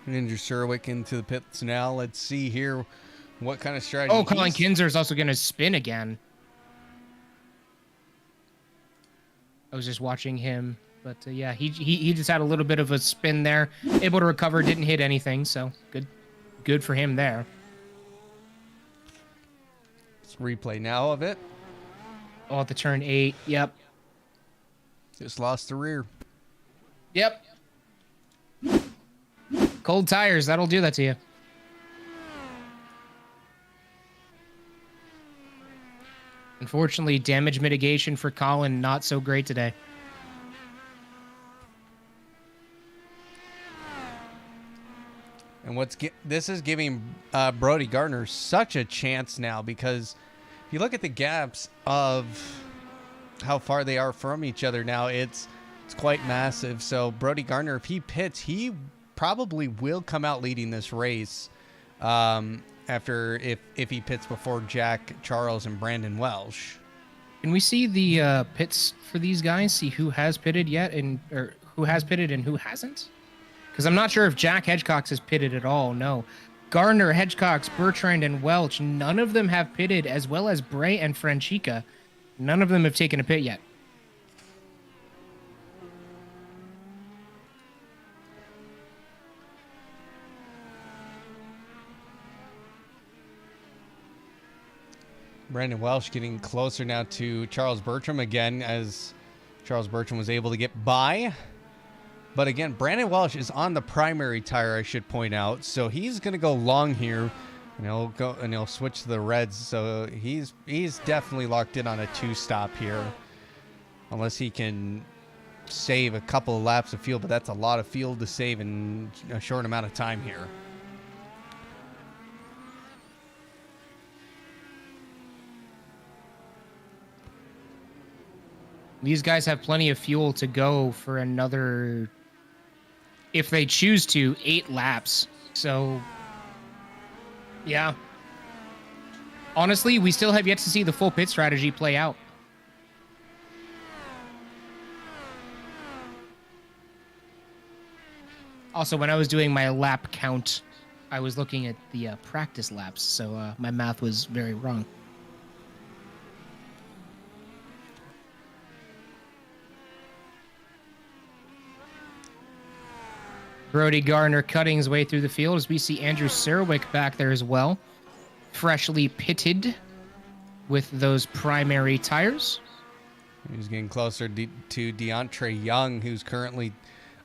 S5: Andrew Serwick into the pits now. Let's see here what kind of strategy.
S4: Oh, Colin Kinser is also going to spin again. I was just watching him, but yeah, he just had a little bit of a spin there. Able to recover, didn't hit anything, so good for him there.
S5: Let's replay now of it.
S4: Oh, at the turn 8, yep.
S5: Just lost the rear.
S4: Yep. Cold tires, that'll do that to you. Unfortunately, damage mitigation for Colin, not so great today.
S5: And this is giving Brody Gardner such a chance now, because if you look at the gaps of how far they are from each other now, it's quite massive. So Brody Gardner, if he pits, he probably will come out leading this race after if he pits before Jack Charles and Brandon Welsh.
S4: Can we see the pits for these guys? See who has pitted yet or who has pitted and who hasn't? Because I'm not sure if Jack Hedgecox has pitted at all. No. Gardner, Hedgecox, Bertrand, and Welch, none of them have pitted, as well as Bray and Franchica. None of them have taken a pit yet.
S5: Brandon Welsh getting closer now to Charles Bertram again, as Charles Bertram was able to get by. But again, Brandon Welsh is on the primary tire, I should point out. So he's going to go long here, and he'll switch to the reds. So he's definitely locked in on a 2-stop here, unless he can save a couple of laps of fuel. But that's a lot of fuel to save in a short amount of time here.
S4: These guys have plenty of fuel to go for another, if they choose to, 8 laps. So, yeah. Honestly, we still have yet to see the full pit strategy play out. Also, when I was doing my lap count, I was looking at the practice laps, so my math was very wrong. Brody Gardner cutting his way through the field as we see Andrew Serwick back there as well. Freshly pitted with those primary tires.
S5: He's getting closer to DeAndre Young, who's currently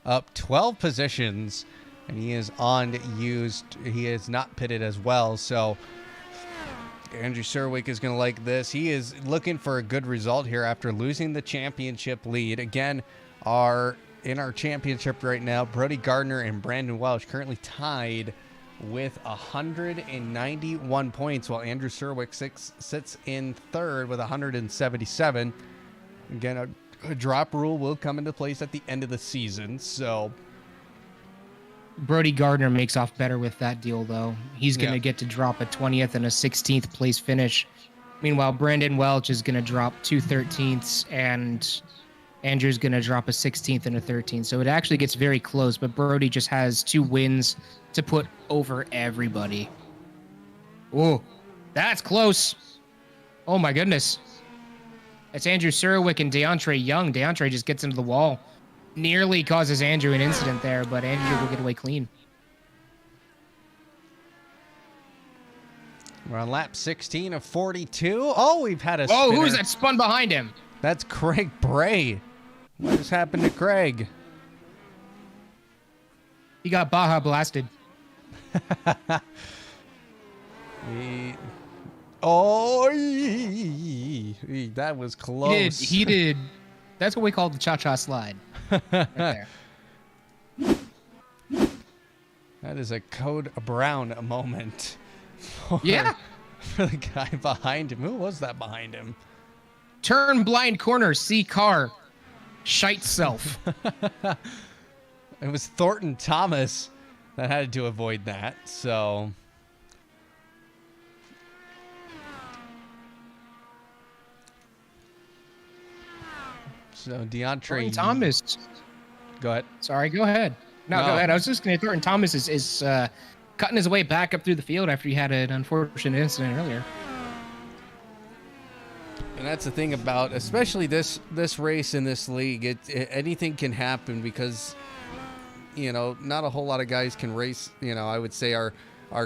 S5: up 12 positions, and he is he is not pitted as well. So Andrew Serwick is going to like this. He is looking for a good result here after losing the championship lead. Again, in our championship right now, Brody Gardner and Brandon Welsh currently tied with 191 points, while Andrew Serwick sits in third with 177. Again, a drop rule will come into place at the end of the season, so
S4: Brody Gardner makes off better with that deal, though. He's going to get to drop a 20th and a 16th place finish. Meanwhile, Brandon Welch is going to drop 2 13ths, and Andrew's going to drop a 16th and a 13th. So it actually gets very close, but Brody just has 2 wins to put over everybody. Oh, that's close. Oh, my goodness. It's Andrew Serwick and DeAndre Young. DeAndre just gets into the wall. Nearly causes Andrew an incident there, but Andrew will get away clean.
S5: We're on lap 16 of 42. Oh, we've had a
S4: Oh,
S5: spinner.
S4: who's that spun behind him?
S5: That's Craig Bray. What has happened to Craig?
S4: He got Baja blasted.
S5: That was close.
S4: He did. That's what we call the cha-cha slide. Right there.
S5: That is a Code Brown moment.
S4: Yeah.
S5: For the guy behind him. Who was that behind him?
S4: Turn blind corner, see car. Shite self.
S5: It was Thornton Thomas that had to avoid that, so... So DeAndre...
S4: Thornton Thomas.
S5: Go ahead.
S4: Sorry, go ahead. No, go ahead. I was just going to... Thornton Thomas is cutting his way back up through the field after he had an unfortunate incident earlier.
S5: And that's the thing about, especially this race in this league, anything can happen because, you know, not a whole lot of guys can race, you know, I would say are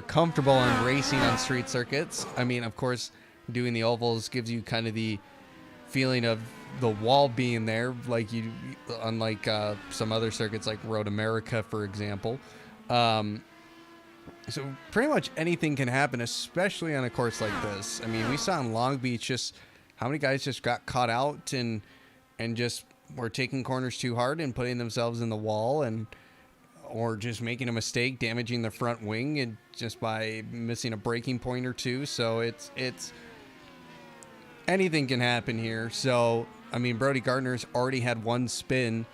S5: comfortable in racing on street circuits. I mean, of course, doing the ovals gives you kind of the feeling of the wall being there, like you, unlike some other circuits like Road America, for example. So pretty much anything can happen, especially on a course like this. I mean, we saw in Long Beach just how many guys just got caught out and just were taking corners too hard and putting themselves in the wall, and or just making a mistake, damaging the front wing, and just by missing a braking point or two. So it's anything can happen here. So I mean, Brody Gardner's already had one spin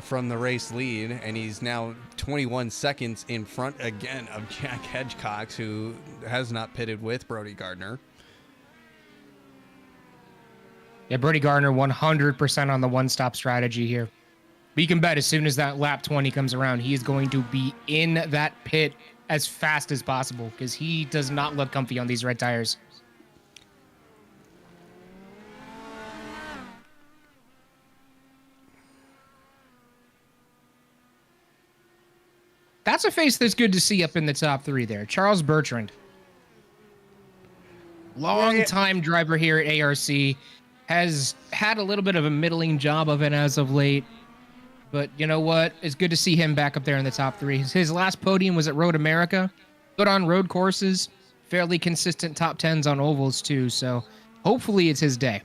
S5: from the race lead, and he's now 21 seconds in front again of Jack Hedgecox, who has not pitted with Brody Gardner.
S4: Yeah, Brody Gardner 100% on the one-stop strategy here. But you can bet as soon as that lap 20 comes around, he is going to be in that pit as fast as possible because he does not look comfy on these red tires. That's a face that's good to see up in the top three there. Charles Bertrand. Long-time driver here at ARC. Has had a little bit of a middling job of it as of late. But you know what? It's good to see him back up there in the top three. His last podium was at Road America. Good on road courses. Fairly consistent top 10s on ovals too. So hopefully it's his day.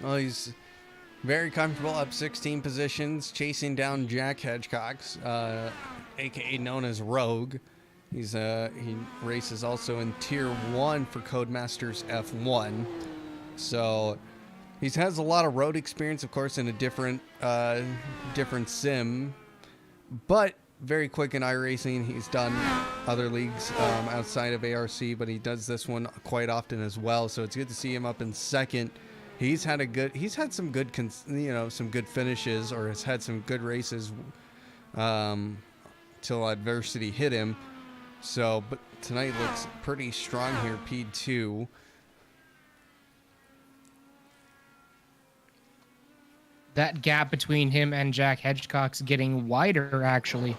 S5: Well, he's very comfortable up 16 positions, chasing down Jack Hedgecox, a.k.a. known as Rogue. He races also in Tier 1 for Codemasters F1. So he has a lot of road experience, of course, in a different sim, but very quick in iRacing. He's done other leagues outside of ARC, but he does this one quite often as well. So it's good to see him up in second. He's had some good finishes, or has had some good races till adversity hit him. So, but tonight looks pretty strong here, P2.
S4: That gap between him and Jack Hedgecox getting wider, actually.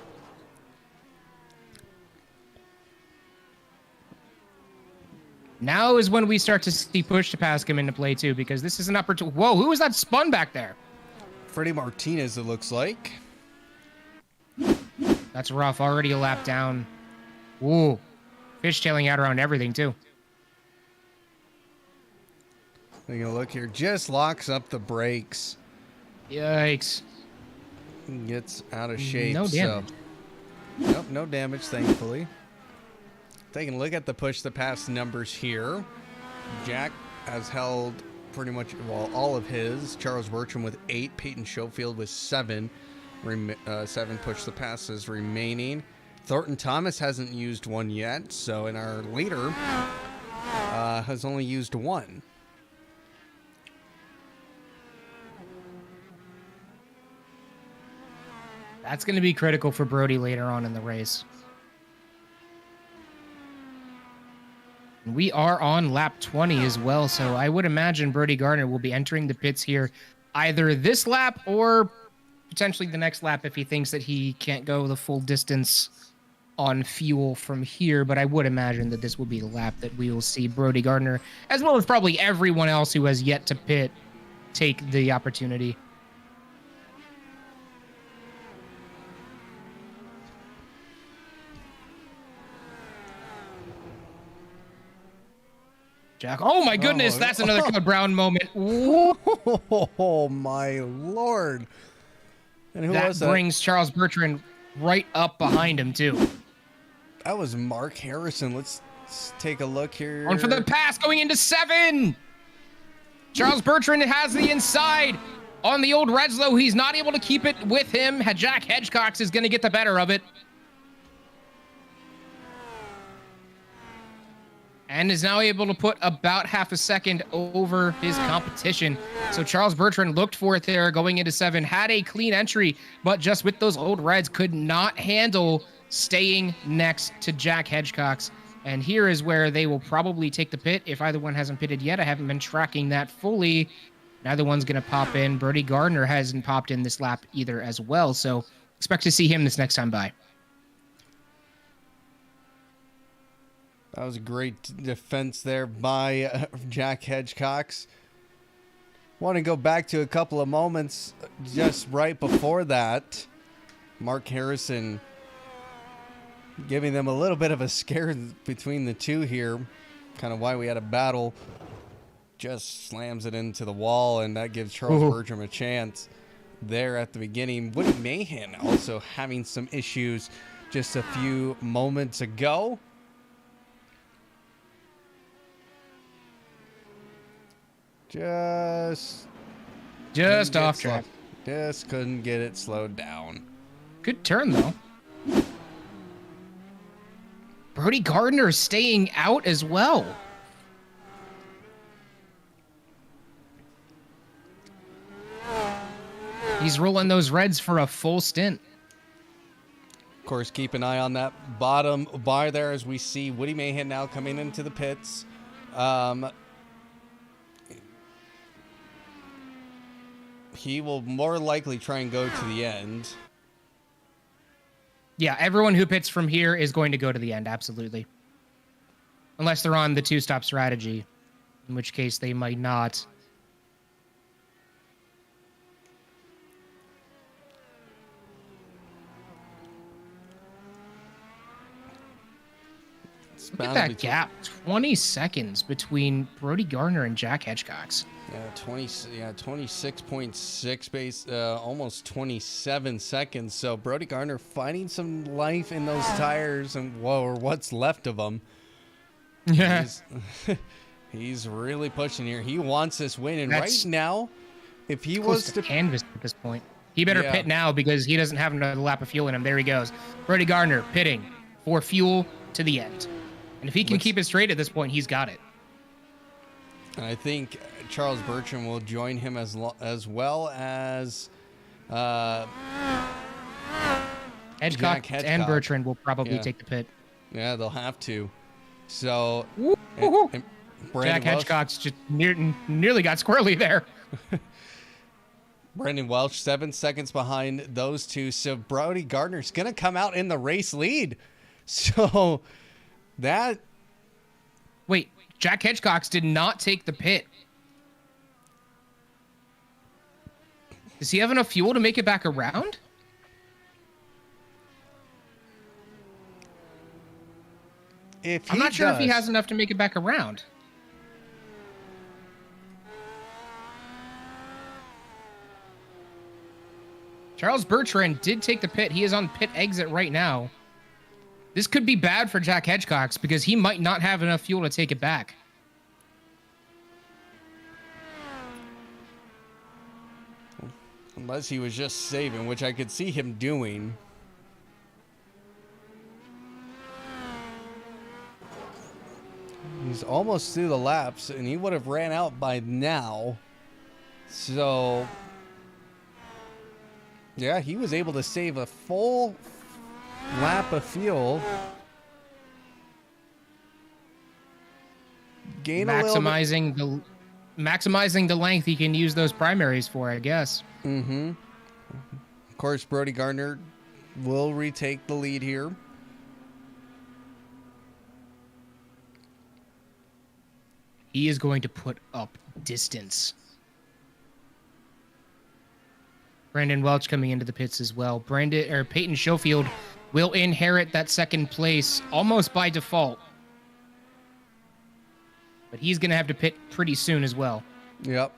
S4: Now is when we start to see push to pass come into play, too, because this is an opportunity. Whoa, who was that spun back there?
S5: Freddie Martinez, it looks like.
S4: That's rough. Already a lap down. Ooh. Fishtailing out around everything, too.
S5: Taking a look here. Just locks up the brakes.
S4: Yikes.
S5: Gets out of shape.
S4: No damage.
S5: Nope, no damage, thankfully. Taking a look at the push to pass numbers here. Jack has held pretty much, well, all of his. Charles Bertrand with 8. Peyton Schofield with 7. 7 push to passes remaining. Thornton Thomas hasn't used one yet, so in our leader has only used 1.
S4: That's going to be critical for Brody later on in the race. We are on lap 20 as well, so I would imagine Brody Gardner will be entering the pits here either this lap or potentially the next lap if he thinks that he can't go the full distance on fuel from here. But I would imagine that this will be the lap that we will see Brody Gardner, as well as probably everyone else who has yet to pit, take the opportunity. Jack. Oh my goodness, that's another Code Brown moment.
S5: Oh my lord. And who was that?
S4: Brings Charles Bertrand right up behind him, too.
S5: That was Mark Harrison. Let's take a look here.
S4: On for the pass, going into 7. Charles Bertrand has the inside. On the old Reds, though, he's not able to keep it with him. Jack Hedgecox is going to get the better of it. And is now able to put about half a second over his competition. So Charles Bertrand looked for it there going into 7, had a clean entry, but just with those old Reds could not handle staying next to Jack Hedgecox. And here is where they will probably take the pit if either one hasn't pitted yet. I haven't been tracking that fully. Neither one's going to pop in. Brody Gardner hasn't popped in this lap either as well. So expect to see him this next time by.
S5: That was a great defense there by Jack Hedgecox. Want to go back to a couple of moments just right before that. Mark Harrison giving them a little bit of a scare between the two here. Kind of why we had a battle. Just slams it into the wall, and that gives Charles Bertram a chance there at the beginning. Woody Mayhem also having some issues just a few moments ago. Just off track. Just couldn't get it slowed down.
S4: Good turn, though. Brody Gardner staying out as well. He's rolling those Reds for a full stint.
S5: Of course, keep an eye on that bottom bar there as we see Woody Mayhem now coming into the pits. He will more likely try and go to the end.
S4: Yeah, everyone who pits from here is going to go to the end, absolutely. Unless they're on the two-stop strategy, in which case they might not. Look at that gap, 20 seconds between Brody Gardner and Jack Hedgecox.
S5: Yeah, 26.6 base, almost 27 seconds. So Brody Gardner finding some life in those tires, and or what's left of them.
S4: Yeah,
S5: he's really pushing here. He wants this win, and right now, if he was to
S4: canvas at this point, he better pit now because he doesn't have another lap of fuel in him. There he goes, Brody Gardner pitting for fuel to the end. And if he can keep it straight at this point, he's got it.
S5: And I think Charles Bertrand will join him as well as
S4: Hedgecock and Bertrand will probably take the pit.
S5: Yeah, they'll have to. So
S4: Jack Hedgecock's just nearly got squirrely there.
S5: Brandon Welch 7 seconds behind those two. So Brody Gardner's going to come out in the race lead. So that...
S4: Wait, Jack Hedgecox did not take the pit. Does he have enough fuel to make it back around? I'm not sure if he has enough to make it back around. Charles Bertrand did take the pit. He is on pit exit right now. This could be bad for Jack Hedgecox because he might not have enough fuel to take it back.
S5: Unless he was just saving, which I could see him doing. He's almost through the laps, and he would have ran out by now. So, yeah, he was able to save a full lap of fuel. Gain
S4: maximizing the length he can use those primaries for, I guess.
S5: Mm-hmm. Of course, Brody Gardner will retake the lead here.
S4: He is going to put up distance. Brandon Welch coming into the pits as well. Peyton Schofield will inherit that second place almost by default. But he's going to have to pit pretty soon as well.
S5: Yep.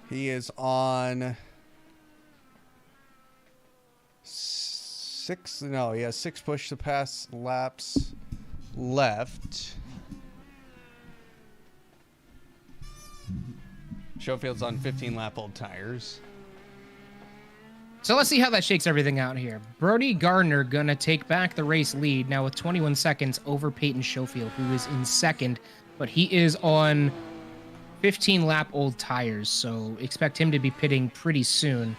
S5: He is on 6 push to pass laps left. Schofield's on 15-lap-old tires.
S4: So let's see how that shakes everything out here. Brody Gardner gonna take back the race lead now with 21 seconds over Peyton Schofield, who is in second, but he is on 15-lap-old tires, so expect him to be pitting pretty soon.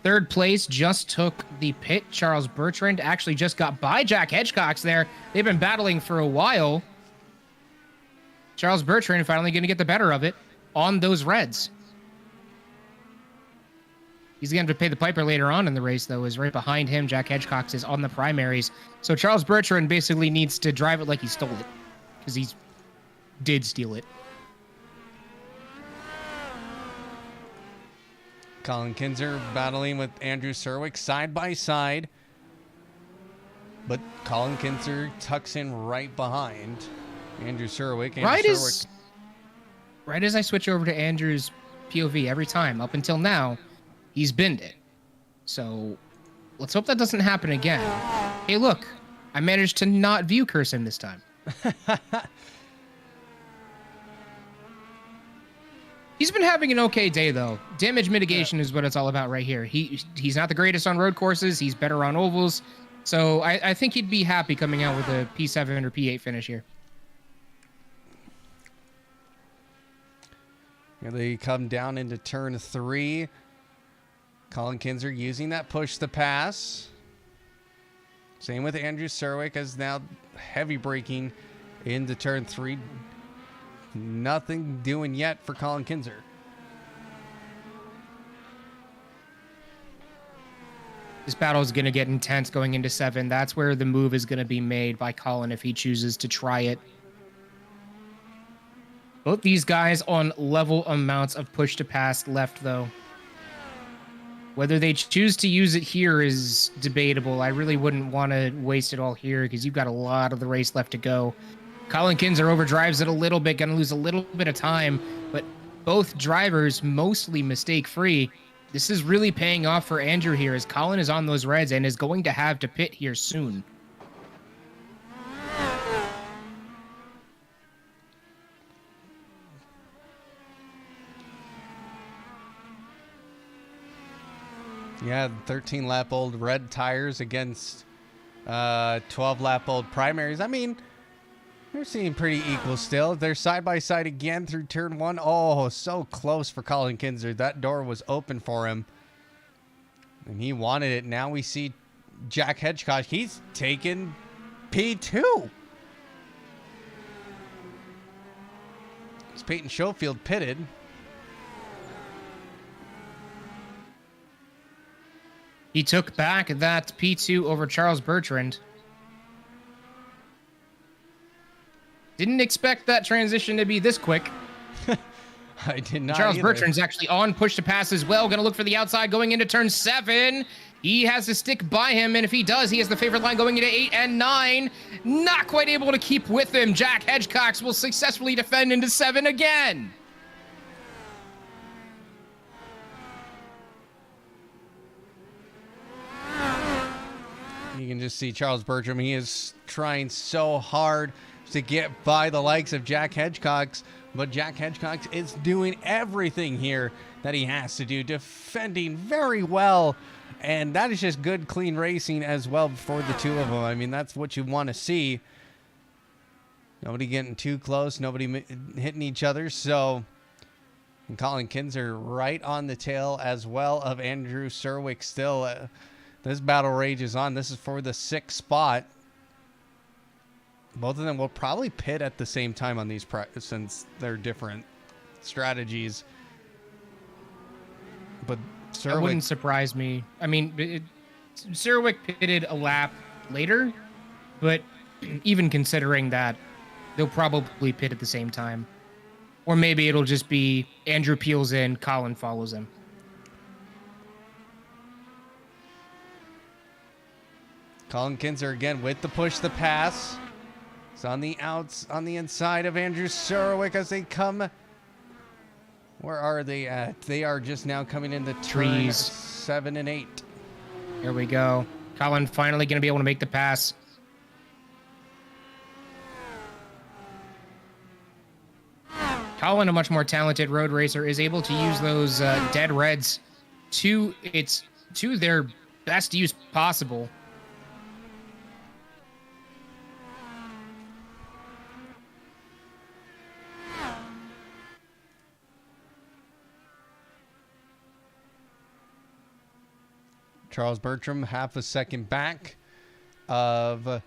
S4: Third place just took the pit. Charles Bertrand actually just got by Jack Hedgecox there. They've been battling for a while. Charles Bertrand finally going to get the better of it on those reds. He's going to have to pay the piper later on in the race, though, is right behind him. Jack Hedgecox is on the primaries. So Charles Bertrand basically needs to drive it like he stole it, because he did steal it.
S5: Colin Kinser battling with Andrew Serwick side by side. But Colin Kinser tucks in right behind Andrew Serwick.
S4: Right as I switch over to Andrew's POV every time, up until now, he's binned it. So let's hope that doesn't happen again. Hey, look, I managed to not view curse him this time. He's been having an okay day, though. Damage mitigation is what it's all about right here. He's not the greatest on road courses. He's better on ovals. So I think he'd be happy coming out with a P7 or P8 finish here.
S5: Here they come down into turn 3. Colin Kinser using that push to pass. Same with Andrew Serwick, as now heavy braking into turn 3. Nothing doing yet for Colin Kinser.
S4: This battle is going to get intense going into 7. That's where the move is going to be made by Colin if he chooses to try it. Both these guys on level amounts of push to pass left, though. Whether they choose to use it here is debatable. I really wouldn't want to waste it all here because you've got a lot of the race left to go. Colin Kinser overdrives it a little bit, going to lose a little bit of time, but both drivers mostly mistake-free. This is really paying off for Andrew here as Colin is on those reds and is going to have to pit here soon.
S5: Yeah, 13-lap-old red tires against 12-lap-old primaries. I mean, they're seeming pretty equal still. They're side by side again through turn 1. Oh, so close for Colin Kinser. That door was open for him, and he wanted it. Now we see Jack Hedgecock. He's taken P2. It's Peyton Schofield pitted.
S4: He took back that P2 over Charles Bertrand. Didn't expect that transition to be this quick.
S5: I did not.
S4: Charles
S5: either.
S4: Bertrand's actually on push to pass as well. Going to look for the outside going into turn 7. He has to stick by him, and if he does, he has the favorite line going into 8 and 9. Not quite able to keep with him. Jack Hedgecox will successfully defend into 7 again.
S5: You can just see Charles Bertram. He is trying so hard to get by the likes of Jack Hedgecox, but Jack Hedgecox is doing everything here that he has to do, defending very well, and that is just good, clean racing as well for the two of them. I mean, that's what you want to see. Nobody getting too close, nobody hitting each other, so... And Colin Kinser right on the tail as well of Andrew Serwick still. This battle rages on. This is for the 6th spot. Both of them will probably pit at the same time on these since they're different strategies. But Serwick...
S4: That wouldn't surprise me. I mean, Serwick pitted a lap later, but even considering that, they'll probably pit at the same time. Or maybe it'll just be Andrew peels in, Colin follows him.
S5: Colin Kinser again with the push, the pass. It's on the outs, on the inside of Andrew Serwick as they come. Where are they at? They are just now coming into trees 7 and 8.
S4: Here we go. Colin finally going to be able to make the pass. Colin, a much more talented road racer, is able to use those dead reds to their best use possible.
S5: Charles Bertrand, half a second back of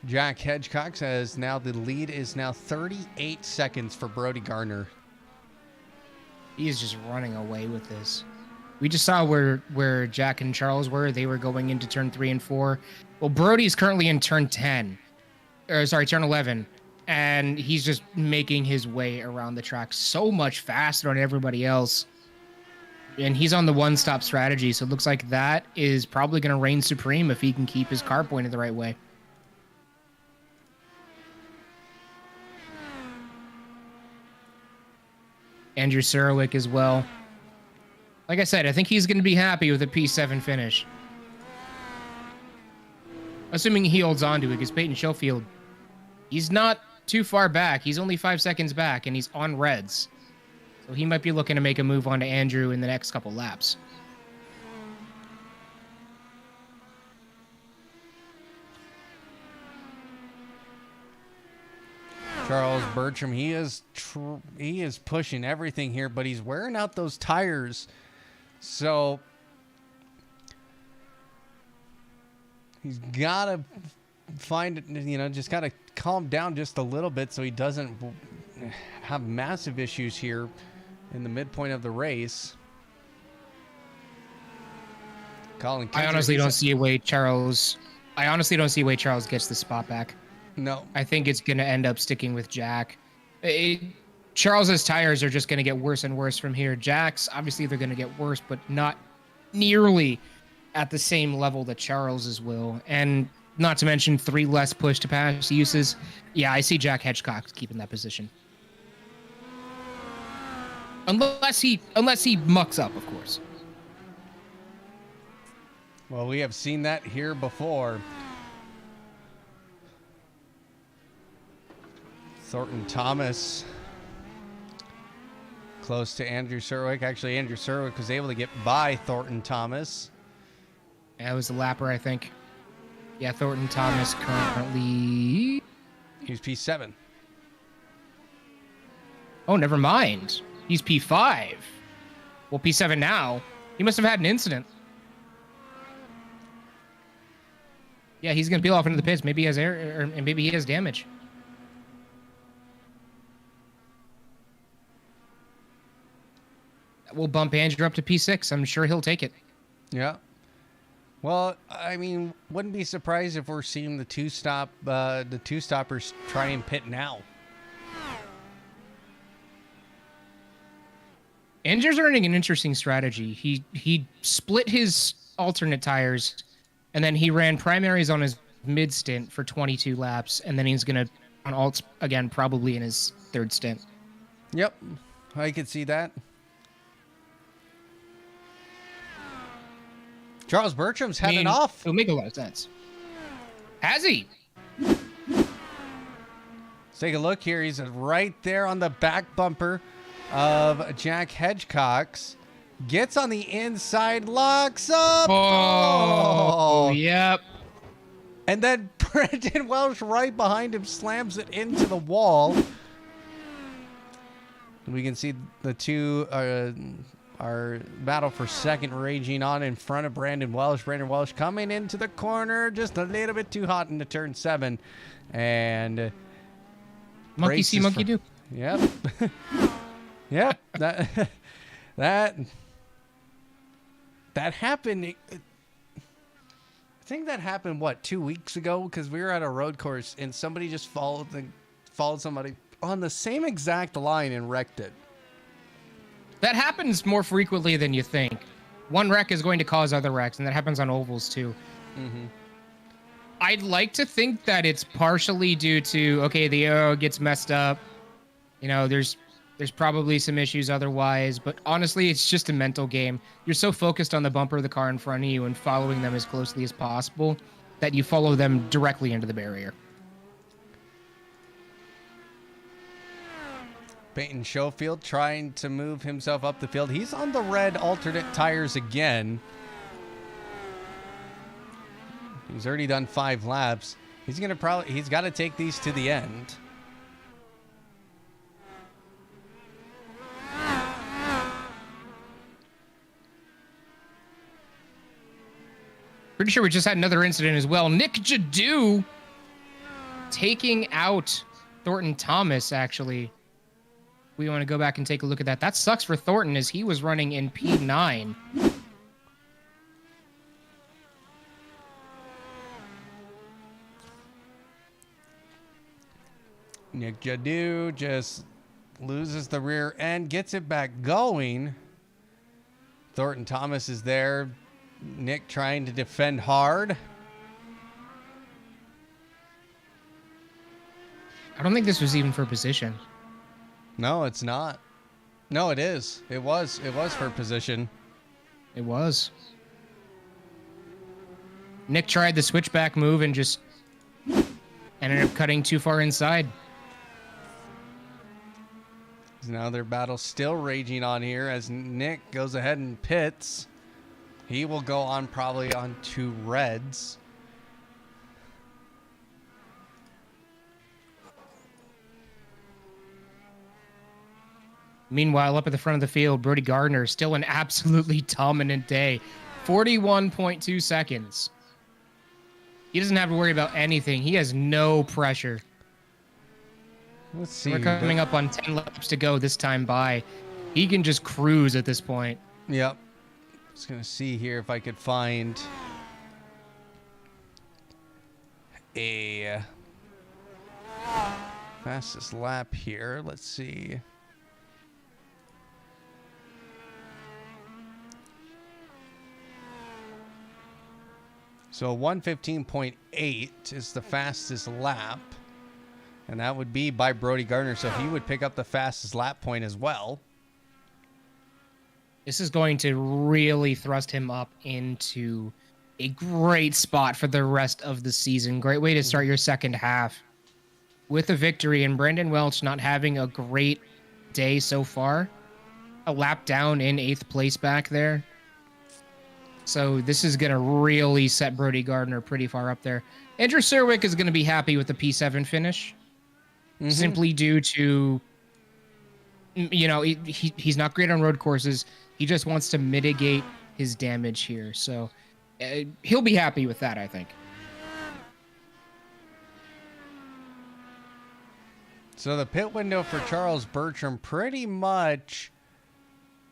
S5: Jack Hedgecock, as now the lead is now 38 seconds for Brody Gardner.
S4: He is just running away with this. We just saw where Jack and Charles were. They were going into turn 3 and 4. Well, Brody's currently in turn 10. Or sorry, turn 11. And he's just making his way around the track so much faster than everybody else. And he's on the one-stop strategy, so it looks like that is probably going to reign supreme if he can keep his car pointed the right way. Andrew Serowick as well. Like I said, I think he's going to be happy with a P7 finish. Assuming he holds on to it, because Peyton Schofield, he's not too far back. He's only 5 seconds back, and he's on reds. So he might be looking to make a move on to Andrew in the next couple laps.
S5: Charles Bertram, he is pushing everything here, but he's wearing out those tires. So he's got to find, just got to calm down just a little bit so he doesn't have massive issues here in the midpoint of the race. Colin Kinser,
S4: I honestly don't see a way Charles gets the spot back.
S5: No.
S4: I think it's going to end up sticking with Jack. Charles's tires are just going to get worse and worse from here. Jack's, obviously, they're going to get worse, but not nearly at the same level that Charles's will. And not to mention 3 less push to pass uses. Yeah, I see Jack Hedgecock keeping that position. Unless he mucks up, of course.
S5: Well, we have seen that here before. Thornton Thomas close to Andrew Serwick. Actually, Andrew Serwick was able to get by Thornton Thomas.
S4: Yeah, it was the lapper, I think. Yeah, Thornton Thomas currently...
S5: He's P7.
S4: Oh, never mind. He's P5. Well, P7 now. He must have had an incident. Yeah, he's going to peel off into the pits. Maybe he has air, and maybe he has damage. We'll bump Andrew up to P6. I'm sure he'll take it.
S5: Yeah. Well, I mean, wouldn't be surprised if we're seeing the two-stoppers try and pit now.
S4: Andrew's running an interesting strategy. He split his alternate tires, and then he ran primaries on his mid stint for 22 laps, and then he's going to on alts again probably in his 3rd stint.
S5: Yep, I could see that. Charles Bertram's heading off.
S4: It'll make a lot of sense. Has he?
S5: Let's take a look here. He's right there on the back bumper of Jack Hedgecock's. Gets on the inside, locks up.
S4: Oh, yep.
S5: And then Brendan Welsh right behind him slams it into the wall. We can see the two our battle for second raging on in front of Brandon Welsh. Brandon Welsh coming into the corner just a little bit too hot into turn 7. And
S4: monkey see, monkey do.
S5: Yep. Yep. That happened. I think that happened, 2 weeks ago? Because we were at a road course and somebody just followed somebody on the same exact line and wrecked it.
S4: That happens more frequently than you think. One wreck is going to cause other wrecks, and that happens on ovals too.
S5: Mm-hmm.
S4: I'd like to think that it's partially due to, okay, the aero gets messed up. There's There's probably some issues otherwise, but honestly, it's just a mental game. You're so focused on the bumper of the car in front of you and following them as closely as possible that you follow them directly into the barrier.
S5: Peyton Schofield trying to move himself up the field. He's on the red alternate tires again. He's already done 5 laps. He's got to take these to the end.
S4: Pretty sure we just had another incident as well. Nick Jadu taking out Thornton Thomas, actually. We want to go back and take a look at that. That sucks for Thornton as he was running in P9.
S5: Nick Jadu just loses the rear end, gets it back going. Thornton Thomas is there. Nick trying to defend hard.
S4: I don't think this was even for position.
S5: No, it's not. No, it is. It was for position.
S4: It was. Nick tried the switchback move and just ended up cutting too far inside.
S5: Now their battle still raging on here as Nick goes ahead and pits. He will go on probably on 2 reds.
S4: Meanwhile, up at the front of the field, Brody Gardner still an absolutely dominant day. 41.2 seconds. He doesn't have to worry about anything. He has no pressure.
S5: Let's see.
S4: We're coming up on 10 laps to go this time by. He can just cruise at this point.
S5: Yep. Just going to see here if I could find a fastest lap here. Let's see. So 1:15.8 is the fastest lap. And that would be by Brody Gardner. So he would pick up the fastest lap point as well.
S4: This is going to really thrust him up into a great spot for the rest of the season. Great way to start your second half with a victory. And Brandon Welch not having a great day so far. A lap down in 8th place back there. So this is going to really set Brody Gardner pretty far up there. Andrew Serwick is going to be happy with the P7 finish. Simply due to, you know, he's not great on road courses. He just wants to mitigate his damage here. So he'll be happy with that, I think.
S5: So the pit window for Charles Bertrand, pretty much,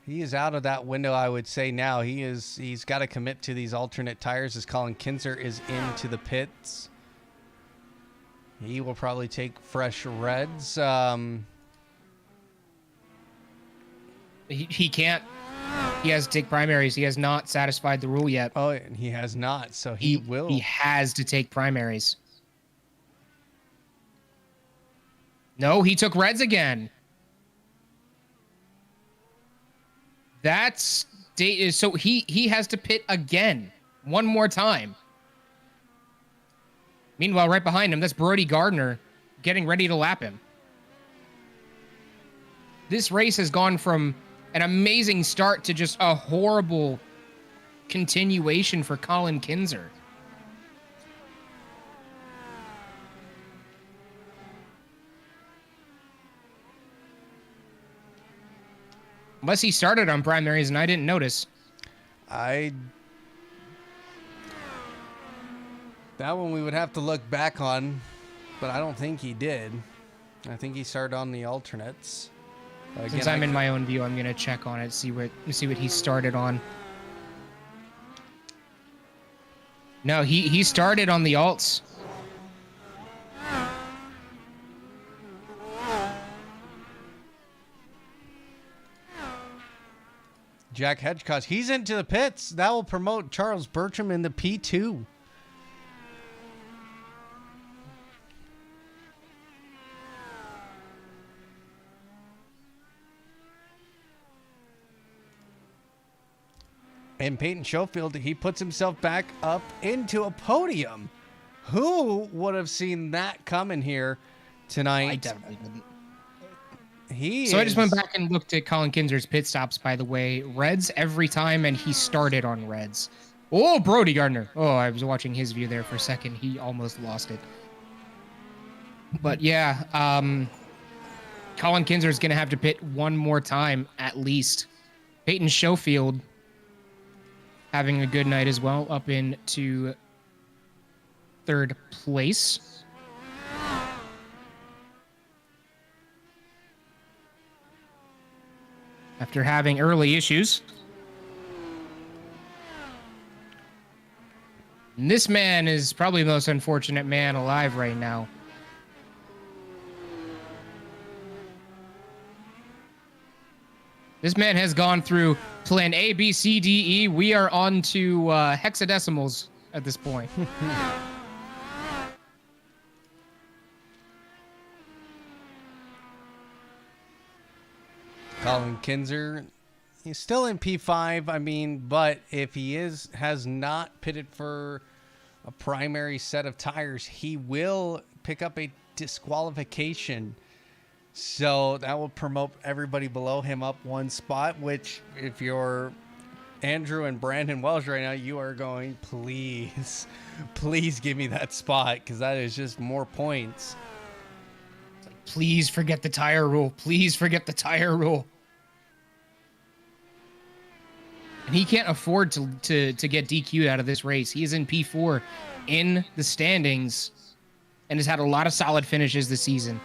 S5: he is out of that window, I would say now. He's got to commit to these alternate tires as Colin Kinser is into the pits. He will probably take fresh reds.
S4: He can't. He has to take primaries. He has not satisfied the rule yet.
S5: Oh, and he has not, so he will.
S4: He has to take primaries. No, he took reds again. That's so he has to pit again one more time. Meanwhile, right behind him, that's Brody Gardner getting ready to lap him. This race has gone from an amazing start to just a horrible continuation for Colin Kinser. Unless he started on primaries and I didn't notice.
S5: That one we would have to look back on, but I don't think he did. I think he started on the alternates. Again,
S4: Since I'm in my own view, I'm gonna check on it, see what he started on. No, he started on the alts.
S5: Jack Hedgecott, he's into the pits. That will promote Charles Bertram in the P2. And Peyton Schofield, he puts himself back up into a podium. Who would have seen that coming here tonight?
S4: I definitely didn't. I just went back and looked at Colin Kinser's pit stops, by the way. Reds every time, and he started on reds. Oh, Brody Gardner. Oh, I was watching his view there for a second. He almost lost it. But yeah, Colin Kinser is going to have to pit one more time at least. Peyton Schofield having a good night as well, up into third place. After having early issues. And this man is probably the most unfortunate man alive right now. This man has gone through plan A, B, C, D, E. We are on to hexadecimals at this point.
S5: Colin Kinser, he's still in P5. I mean, but if he has not pitted for a primary set of tires, he will pick up a disqualification. So that will promote everybody below him up one spot, which if you're Andrew and Brandon Welsh right now, you are going, please give me that spot, because that is just more points.
S4: Please forget the tire rule. Please forget the tire rule. And he can't afford to get DQ'd out of this race. He is in P4 in the standings and has had a lot of solid finishes this season.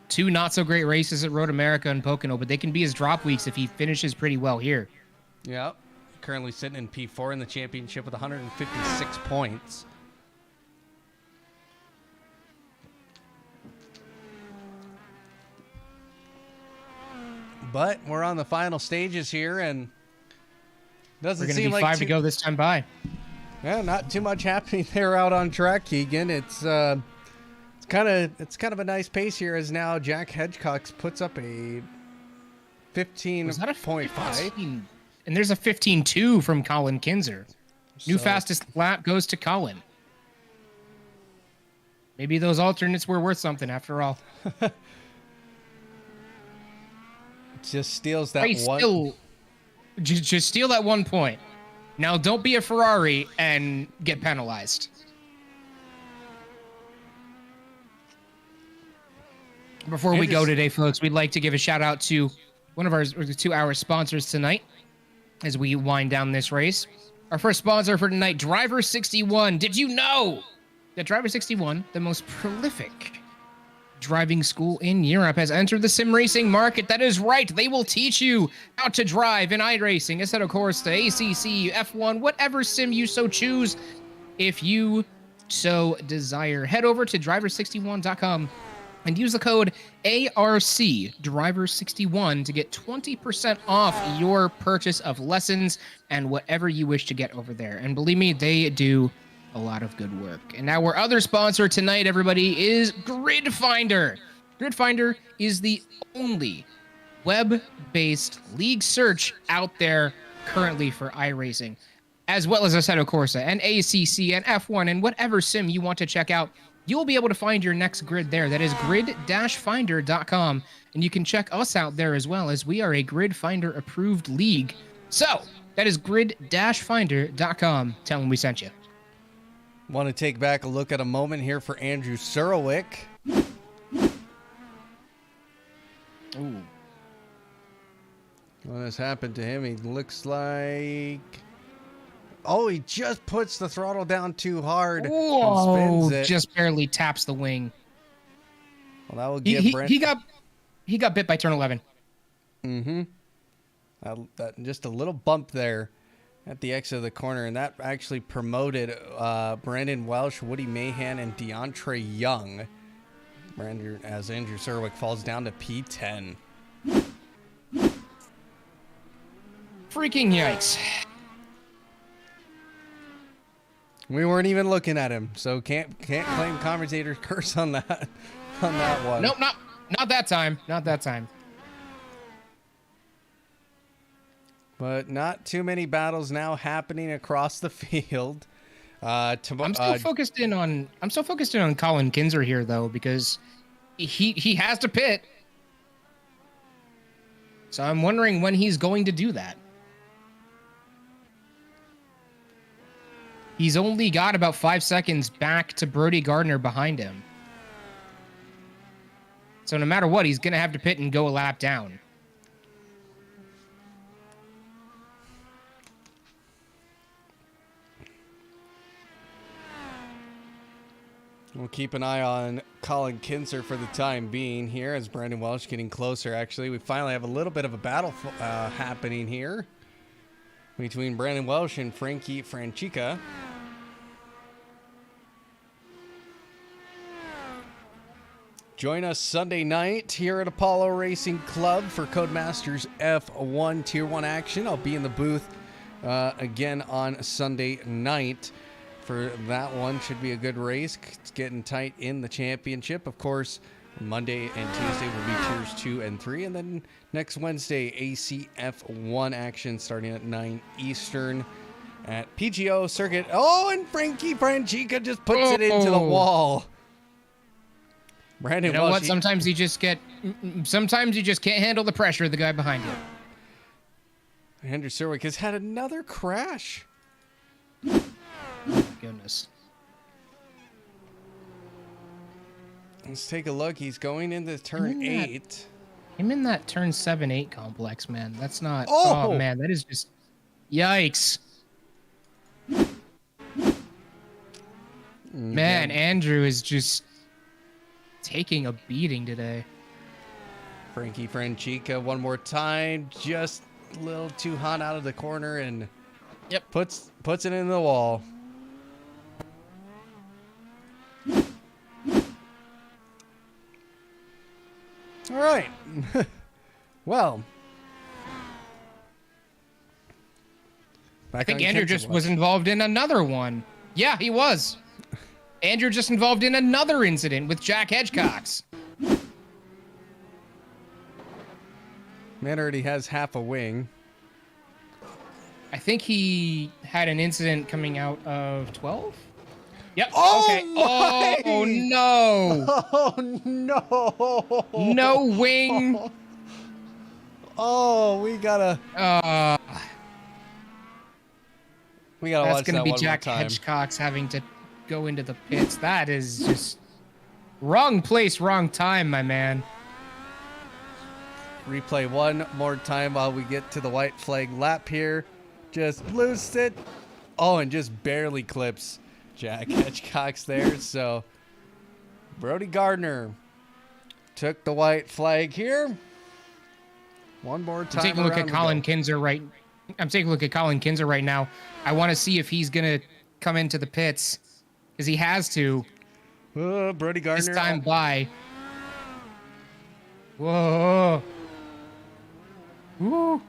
S4: 2 not-so-great races at Road America and Pocono, but they can be his drop weeks if he finishes pretty well here.
S5: Yep. Currently sitting in P4 in the championship with 156 points. But we're on the final stages here, and doesn't seem like
S4: 5 to go this time by.
S5: Yeah, not too much happening there out on track, Keegan. It's kind of a nice pace here, as now Jack Hedgecox puts up a 15.5.
S4: And there's a 15.2 from Colin Kinser. New fastest lap goes to Colin. Maybe those alternates were worth something after all.
S5: Just steals that one.
S4: Just steal that 1 point. Now don't be a Ferrari and get penalized. Before we go today, folks, we'd like to give a shout out to one of our 2 hour sponsors tonight as we wind down this race. Our first sponsor for tonight, Driver 61. Did you know that Driver 61, the most prolific driving school in Europe, has entered the sim racing market? That is right. They will teach you how to drive in iRacing, Assetto Corsa, ACC, F1, whatever sim you so choose, if you so desire. Head over to driver61.com and use the code ARCDriver61 to get 20% off your purchase of lessons and whatever you wish to get over there. And believe me, they do a lot of good work. And now our other sponsor tonight, everybody, is Grid Finder. Grid Finder is the only web-based league search out there currently for iRacing, as well as Assetto Corsa and ACC and F1 and whatever sim you want to check out. You'll be able to find your next grid there. That is grid-finder.com. And you can check us out there as well, as we are a Grid Finder approved league. So that is grid-finder.com. Tell them we sent you.
S5: Want to take back a look at a moment here for Andrew Surowick.
S4: Ooh.
S5: What has happened to him? He looks like... Oh, he just puts the throttle down too hard.
S4: Whoa,
S5: and spins it.
S4: Just barely taps the wing.
S5: Well, that will give Brent...
S4: He got bit by turn 11.
S5: Mm-hmm. That just a little bump there at the exit of the corner, and that actually promoted Brandon Welsh, Woody Mayhem, and DeAndre Young. As Andrew Surowick falls down to P10.
S4: Freaking yikes.
S5: We weren't even looking at him, so can't claim commentator curse on that one.
S4: Nope, not that time. Not that time.
S5: But not too many battles now happening across the field.
S4: I'm still focused in on Colin Kinser here though, because he has to pit. So I'm wondering when he's going to do that. He's only got about 5 seconds back to Brody Gardner behind him. So no matter what, he's going to have to pit and go a lap down.
S5: We'll keep an eye on Colin Kinser for the time being here as Brandon Welsh getting closer. Actually, we finally have a little bit of a battle happening here between Brandon Welsh and Frankie Franchica. Join us Sunday night here at Apollo Racing Club for Codemasters F1 Tier 1 action. I'll be in the booth again on Sunday night for that one. Should be a good race. It's getting tight in the championship. Of course, Monday and Tuesday will be Tiers 2 and 3. And then next Wednesday, ACF1 action starting at 9 Eastern at PGO Circuit. Oh, and Frankie Franchica just puts it into the wall. Brandon,
S4: you know what? Sometimes you just can't handle the pressure of the guy behind you.
S5: Andrew Serwick has had another crash.
S4: Goodness.
S5: Let's take a look. He's going into turn 8.
S4: Him in that turn 7-8 complex, man. That's not.
S5: Oh!
S4: Oh man, that is just. Yikes. Man, Andrew is just taking a beating today.
S5: Frankie Franchica one more time, just a little too hot out of the corner and puts it in the wall. All right. Well,
S4: I think Andrew just was involved in another one. Yeah, he was. Andrew just involved in another incident with Jack Hedgecox.
S5: Man already has half a wing.
S4: I think he had an incident coming out of 12. Yep.
S5: Oh,
S4: okay.
S5: my.
S4: Oh no.
S5: Oh no.
S4: No wing.
S5: Oh, we gotta watch
S4: That's gonna
S5: that
S4: be
S5: one
S4: Jack
S5: more time.
S4: Hedgecox having to go into the pits. That is just wrong place, wrong time, my man.
S5: Replay one more time while we get to the white flag lap here. Just loose it. Oh, and just barely clips Jack Hedgecox there. So Brody Gardner took the white flag here. One more time.
S4: I'm taking a look at Colin Kinser right. I'm taking a look at Colin Kinser right now. I want to see if he's gonna come into the pits, because he has to.
S5: Brody Gardner.
S4: This time by. Whoa. Woo.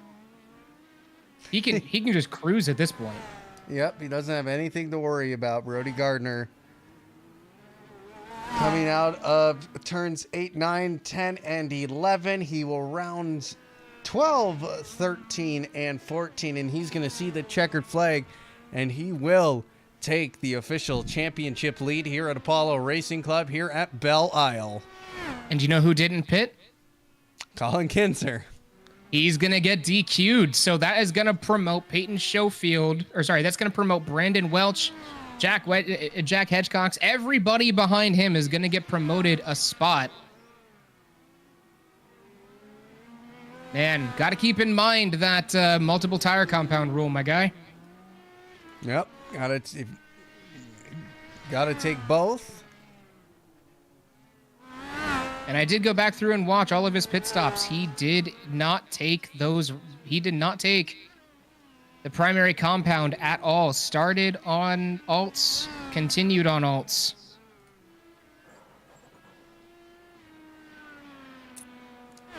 S4: He can just cruise at this point.
S5: Yep, he doesn't have anything to worry about. Brody Gardner coming out of turns 8, 9, 10, and 11. He will round 12, 13, and 14, and he's going to see the checkered flag, and he will take the official championship lead here at Apollo Racing Club here at Belle Isle.
S4: And you know who didn't pit?
S5: Colin Kinser.
S4: He's going to get DQ'd. So that is going to promote Peyton Schofield. Or sorry, that's going to promote Brandon Welch, Jack Hedgecox. Everybody behind him is going to get promoted a spot. Man, got to keep in mind that multiple tire compound rule, my guy.
S5: Yep, gotta take both.
S4: And I did go back through and watch all of his pit stops. He did not take those. He did not take the primary compound at all. Started on alts, continued on alts.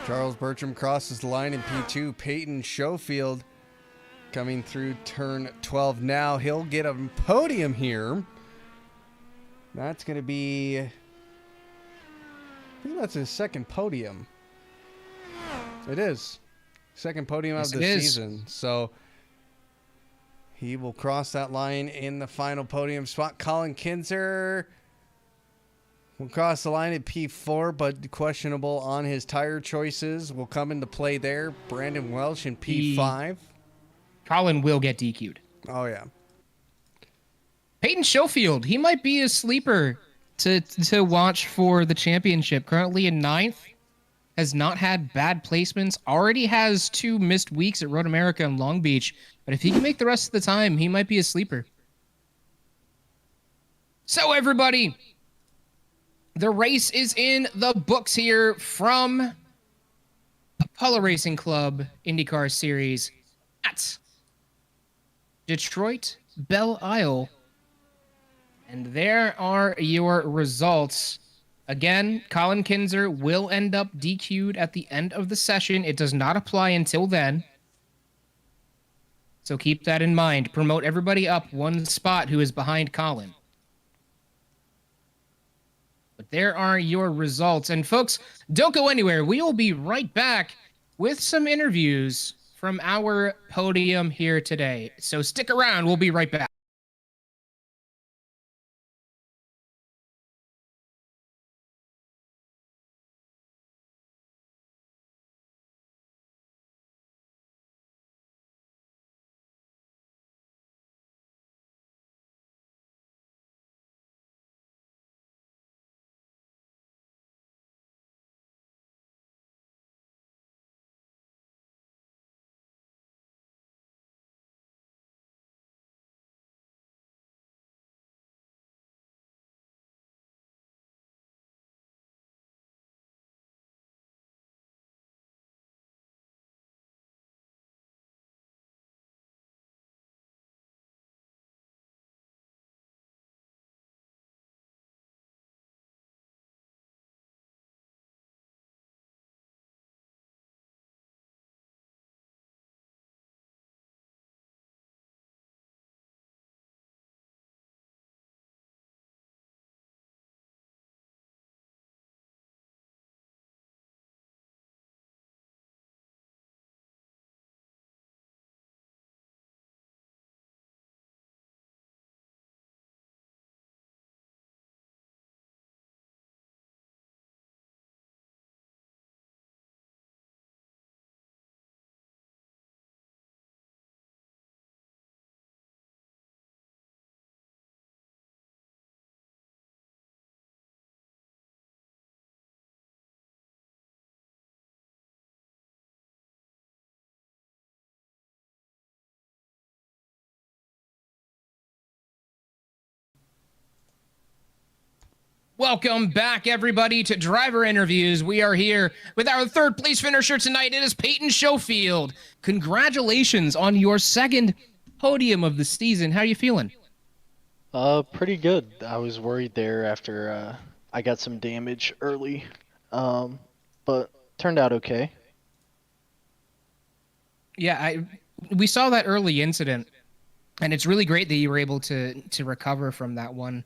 S5: Charles Bertrand crosses the line in P2. Peyton Schofield coming through turn 12 now. He'll get a podium here. That's going to be... I think that's his second podium. It is. Second podium
S4: Yes,
S5: of the
S4: it is.
S5: season. So he will cross that line in the final podium spot. Colin Kinser will cross the line at P4, but questionable on his tire choices will come into play there. Brandon Welsh in P5.
S4: Colin will get DQ'd.
S5: Oh, yeah.
S4: Peyton Schofield, he might be a sleeper to watch for the championship. Currently in 9th, has not had bad placements, already has 2 missed weeks at Road America and Long Beach, but if he can make the rest of the time, he might be a sleeper. So everybody, the race is in the books here from Apollo Racing Club IndyCar Series at Detroit Belle Isle. And there are your results. Again, Colin Kinser will end up DQ'd at the end of the session. It does not apply until then. So keep that in mind. Promote everybody up 1 spot who is behind Colin. But there are your results. And folks, don't go anywhere. We will be right back with some interviews from our podium here today. So stick around. We'll be right back. Welcome back, everybody, to Driver Interviews. We are here with our 3rd place finisher tonight. It is Peyton Schofield. Congratulations on your 2nd podium of the season. How are you feeling?
S6: Pretty good. I was worried there after I got some damage early, but turned out okay.
S4: Yeah, we saw that early incident, and it's really great that you were able to recover from that one.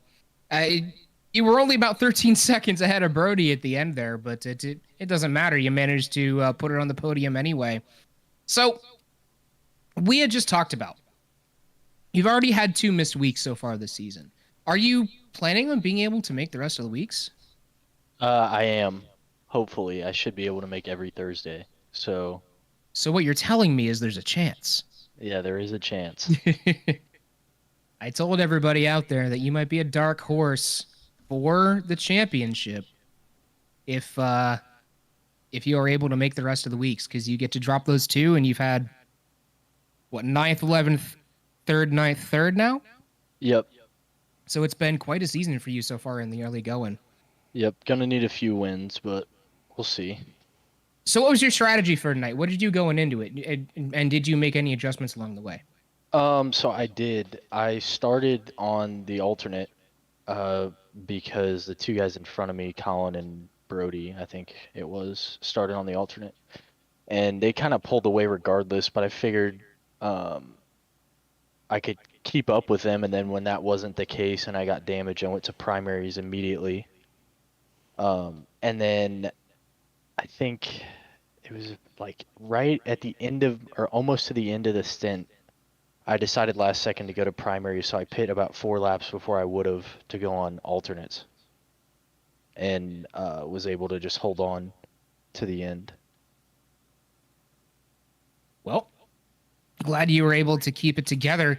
S4: You were only about 13 seconds ahead of Brody at the end there, but it doesn't matter. You managed to put it on the podium anyway. So we had just talked about, you've already had 2 missed weeks so far this season. Are you planning on being able to make the rest of the weeks?
S6: I am. Hopefully, I should be able to make every Thursday. So
S4: what you're telling me is there's a chance.
S6: yeah, there is a chance.
S4: I told everybody out there that you might be a dark horse for the championship if you are able to make the rest of the weeks, because you get to drop those 2, and you've had, what, 9th, 11th, 3rd, 9th, 3rd now?
S6: Yep.
S4: So it's been quite a season for you so far in the early going.
S6: Yep. Gonna need a few wins, but we'll see.
S4: So what was your strategy for tonight? What did you going into it? And did you make any adjustments along the way?
S6: So I did. I started on the alternate, because the 2 guys in front of me, Colin and Brody, I think it was, started on the alternate, and they kind of pulled away regardless. But I figured, I could keep up with them, and then when that wasn't the case and I got damaged, I went to primaries immediately. And then I think it was like right at the end of, or almost to the end of the stint. I decided last second to go to primary, so I pit about 4 laps before I would have to go on alternates, and was able to just hold on to the end.
S4: Well, glad you were able to keep it together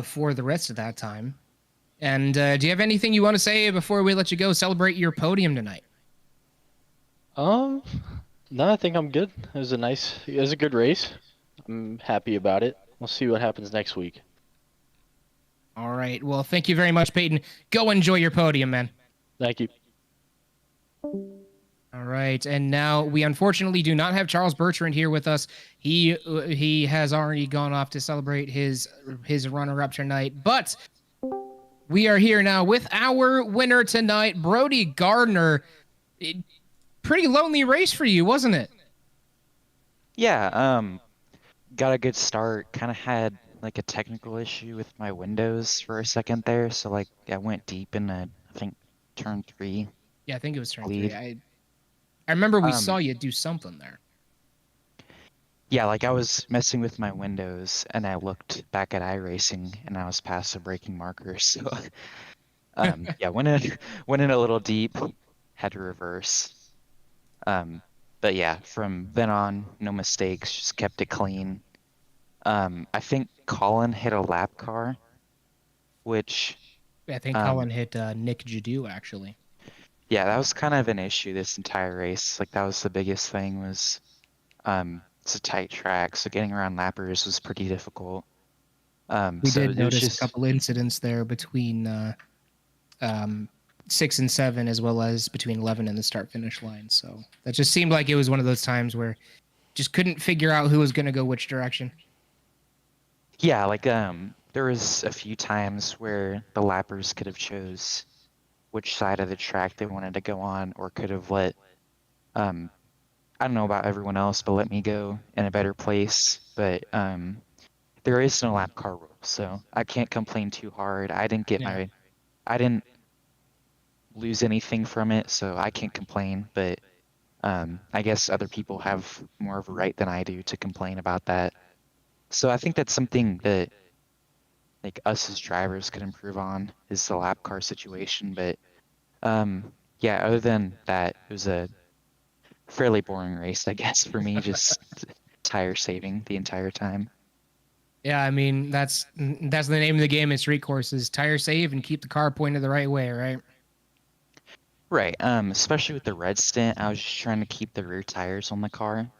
S4: for the rest of that time. And do you have anything you want to say before we let you go celebrate your podium tonight?
S6: No, I think I'm good. It was a good race. I'm happy about it. We'll see what happens next week.
S4: All right. Well, thank you very much, Peyton. Go enjoy your podium, man.
S6: Thank you.
S4: All right, and now we unfortunately do not have Charles Bertrand here with us. He has already gone off to celebrate his runner-up tonight, but we are here now with our winner tonight, Brody Gardner. Pretty lonely race for you, wasn't it?
S7: Yeah, got a good start. Kind of had like a technical issue with my windows for a second there, so like I went deep in I think turn 3.
S4: Yeah, I think it was turn
S7: Lead.
S4: 3. I remember we saw you do something there.
S7: Yeah, like I was messing with my windows and I looked back at iRacing and I was past the braking marker. So yeah, went in a little deep, had to reverse. But yeah, from then on, no mistakes, just kept it clean. I think Colin hit a lap car, which
S4: I think Colin hit Nick Jadu, actually.
S7: yeah, that was kind of an issue this entire race. Like that was the biggest thing was it's a tight track, so getting around lappers was pretty difficult.
S4: We
S7: so
S4: did
S7: it was
S4: notice
S7: just-
S4: a couple incidents there between 6 and 7, as well as between 11 and the start-finish line. So that just seemed like it was one of those times where just couldn't figure out who was going to go which direction.
S7: Yeah, like there was a few times where the lappers could have chose which side of the track they wanted to go on, or could have let I don't know about everyone else, but let me go in a better place. But there is no lap car rule, so I can't complain too hard. I didn't get I didn't lose anything from it, so I can't complain. But I guess other people have more of a right than I do to complain about that. So I think that's something that like us as drivers could improve on, is the lap car situation. But yeah, other than that, it was a fairly boring race, I guess, for me, just tire saving the entire time.
S4: Yeah, I mean, that's the name of the game in street courses: tire save and keep the car pointed the right way, right?
S7: Right. Especially with the red stint, I was just trying to keep the rear tires on the car.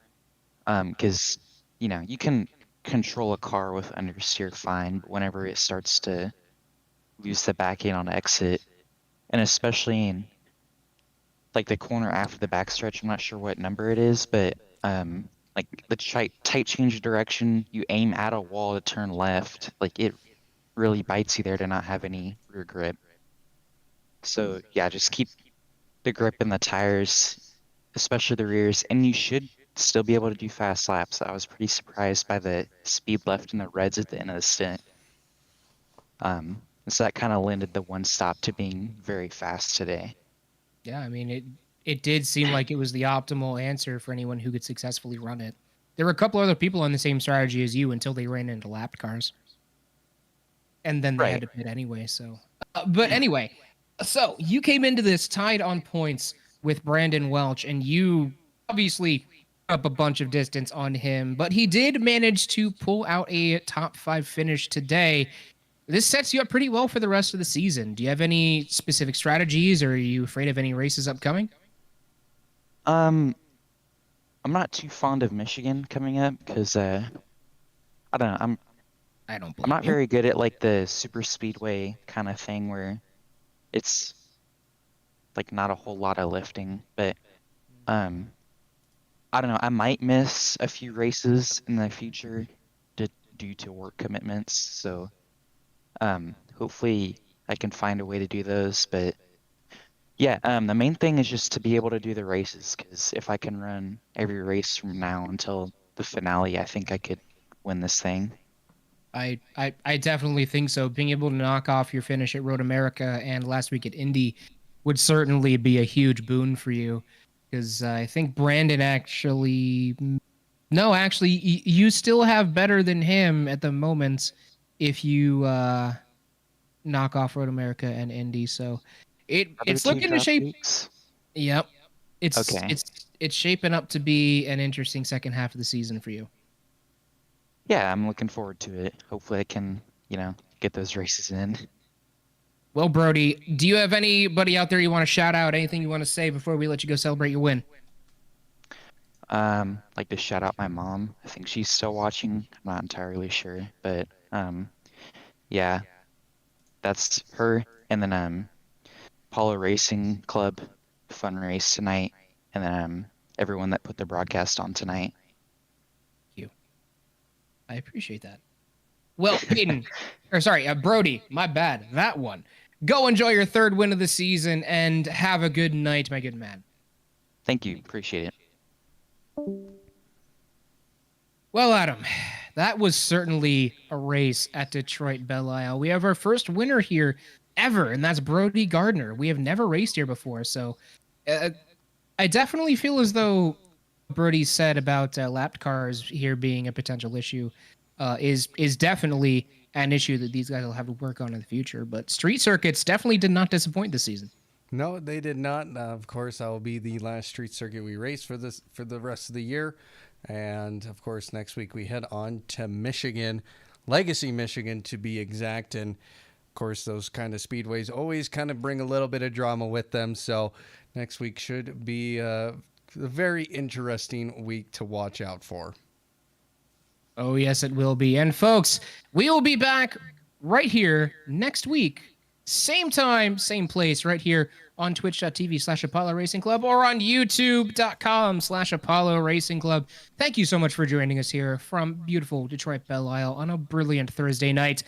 S7: Because you can control a car with understeer fine, but whenever it starts to lose the back end on exit, and especially in like the corner after the backstretch, I'm not sure what number it is, but like the tight change of direction, you aim at a wall to turn left, like it really bites you there to not have any rear grip. So yeah, just keep the grip in the tires, especially the rears, and you should still be able to do fast laps. I was pretty surprised by the speed left in the reds at the end of the stint. So that kind of lended the one stop to being very fast today.
S4: Yeah, I mean, it did seem like it was the optimal answer for anyone who could successfully run it. There were a couple other people on the same strategy as you until they ran into lapped cars. And then they had to pit anyway, so... but anyway, so you came into this tied on points with Brandon Welch, and you obviously up a bunch of distance on him, but he did manage to pull out a top 5 finish today. This sets you up pretty well for the rest of the season. Do you have any specific strategies, or are you afraid of any races upcoming?
S7: I'm not too fond of Michigan coming up because I don't know. I'm not very good at like the super speedway kind of thing where it's like not a whole lot of lifting, but I don't know. I might miss a few races in the future due to work commitments. So hopefully I can find a way to do those. But yeah, the main thing is just to be able to do the races, because if I can run every race from now until the finale, I think I could win this thing.
S4: I definitely think so. Being able to knock off your finish at Road America and last week at Indy would certainly be a huge boon for you. because I think Brandon actually. No, actually, you still have better than him at the moment if you knock off Road America and Indy. So it's
S7: Other two
S4: looking to
S7: drop
S4: shape.
S7: weeks?
S4: Yep, it's
S7: Okay.
S4: it's shaping up to be an interesting second half of the season for you.
S7: Yeah, I'm looking forward to it. Hopefully I can, get those races in.
S4: Well, Brody, do you have anybody out there you want to shout out? Anything you want to say before we let you go celebrate your win?
S7: Like to shout out my mom. I think she's still watching. I'm not entirely sure, but yeah, that's her. And then Apollo Racing Club fun race tonight, and then everyone that put the broadcast on tonight.
S4: I appreciate that. Well, Peyton, Brody, my bad, that one. Go enjoy your third win of the season and have a good night, my good man.
S7: Thank you. Appreciate it.
S4: Well, Adam, that was certainly a race at Detroit Belle Isle. We have our first winner here ever, and that's Brody Gardner. We have never raced here before, so I definitely feel as though Brody said about lapped cars here being a potential issue is definitely an issue that these guys will have to work on in the future. But street circuits definitely did not disappoint this season.
S5: No, they did not. Of course, that will be the last street circuit we race for the rest of the year. And of course, next week we head on to Michigan, Legacy, Michigan to be exact. And of course, those kind of speedways always kind of bring a little bit of drama with them. So next week should be a very interesting week to watch out for.
S4: Oh, yes, it will be. And folks, we will be back right here next week. Same time, same place, right here on twitch.tv/Apollo Racing Club or on youtube.com/Apollo Racing Club. Thank you so much for joining us here from beautiful Detroit Belle Isle on a brilliant Thursday night.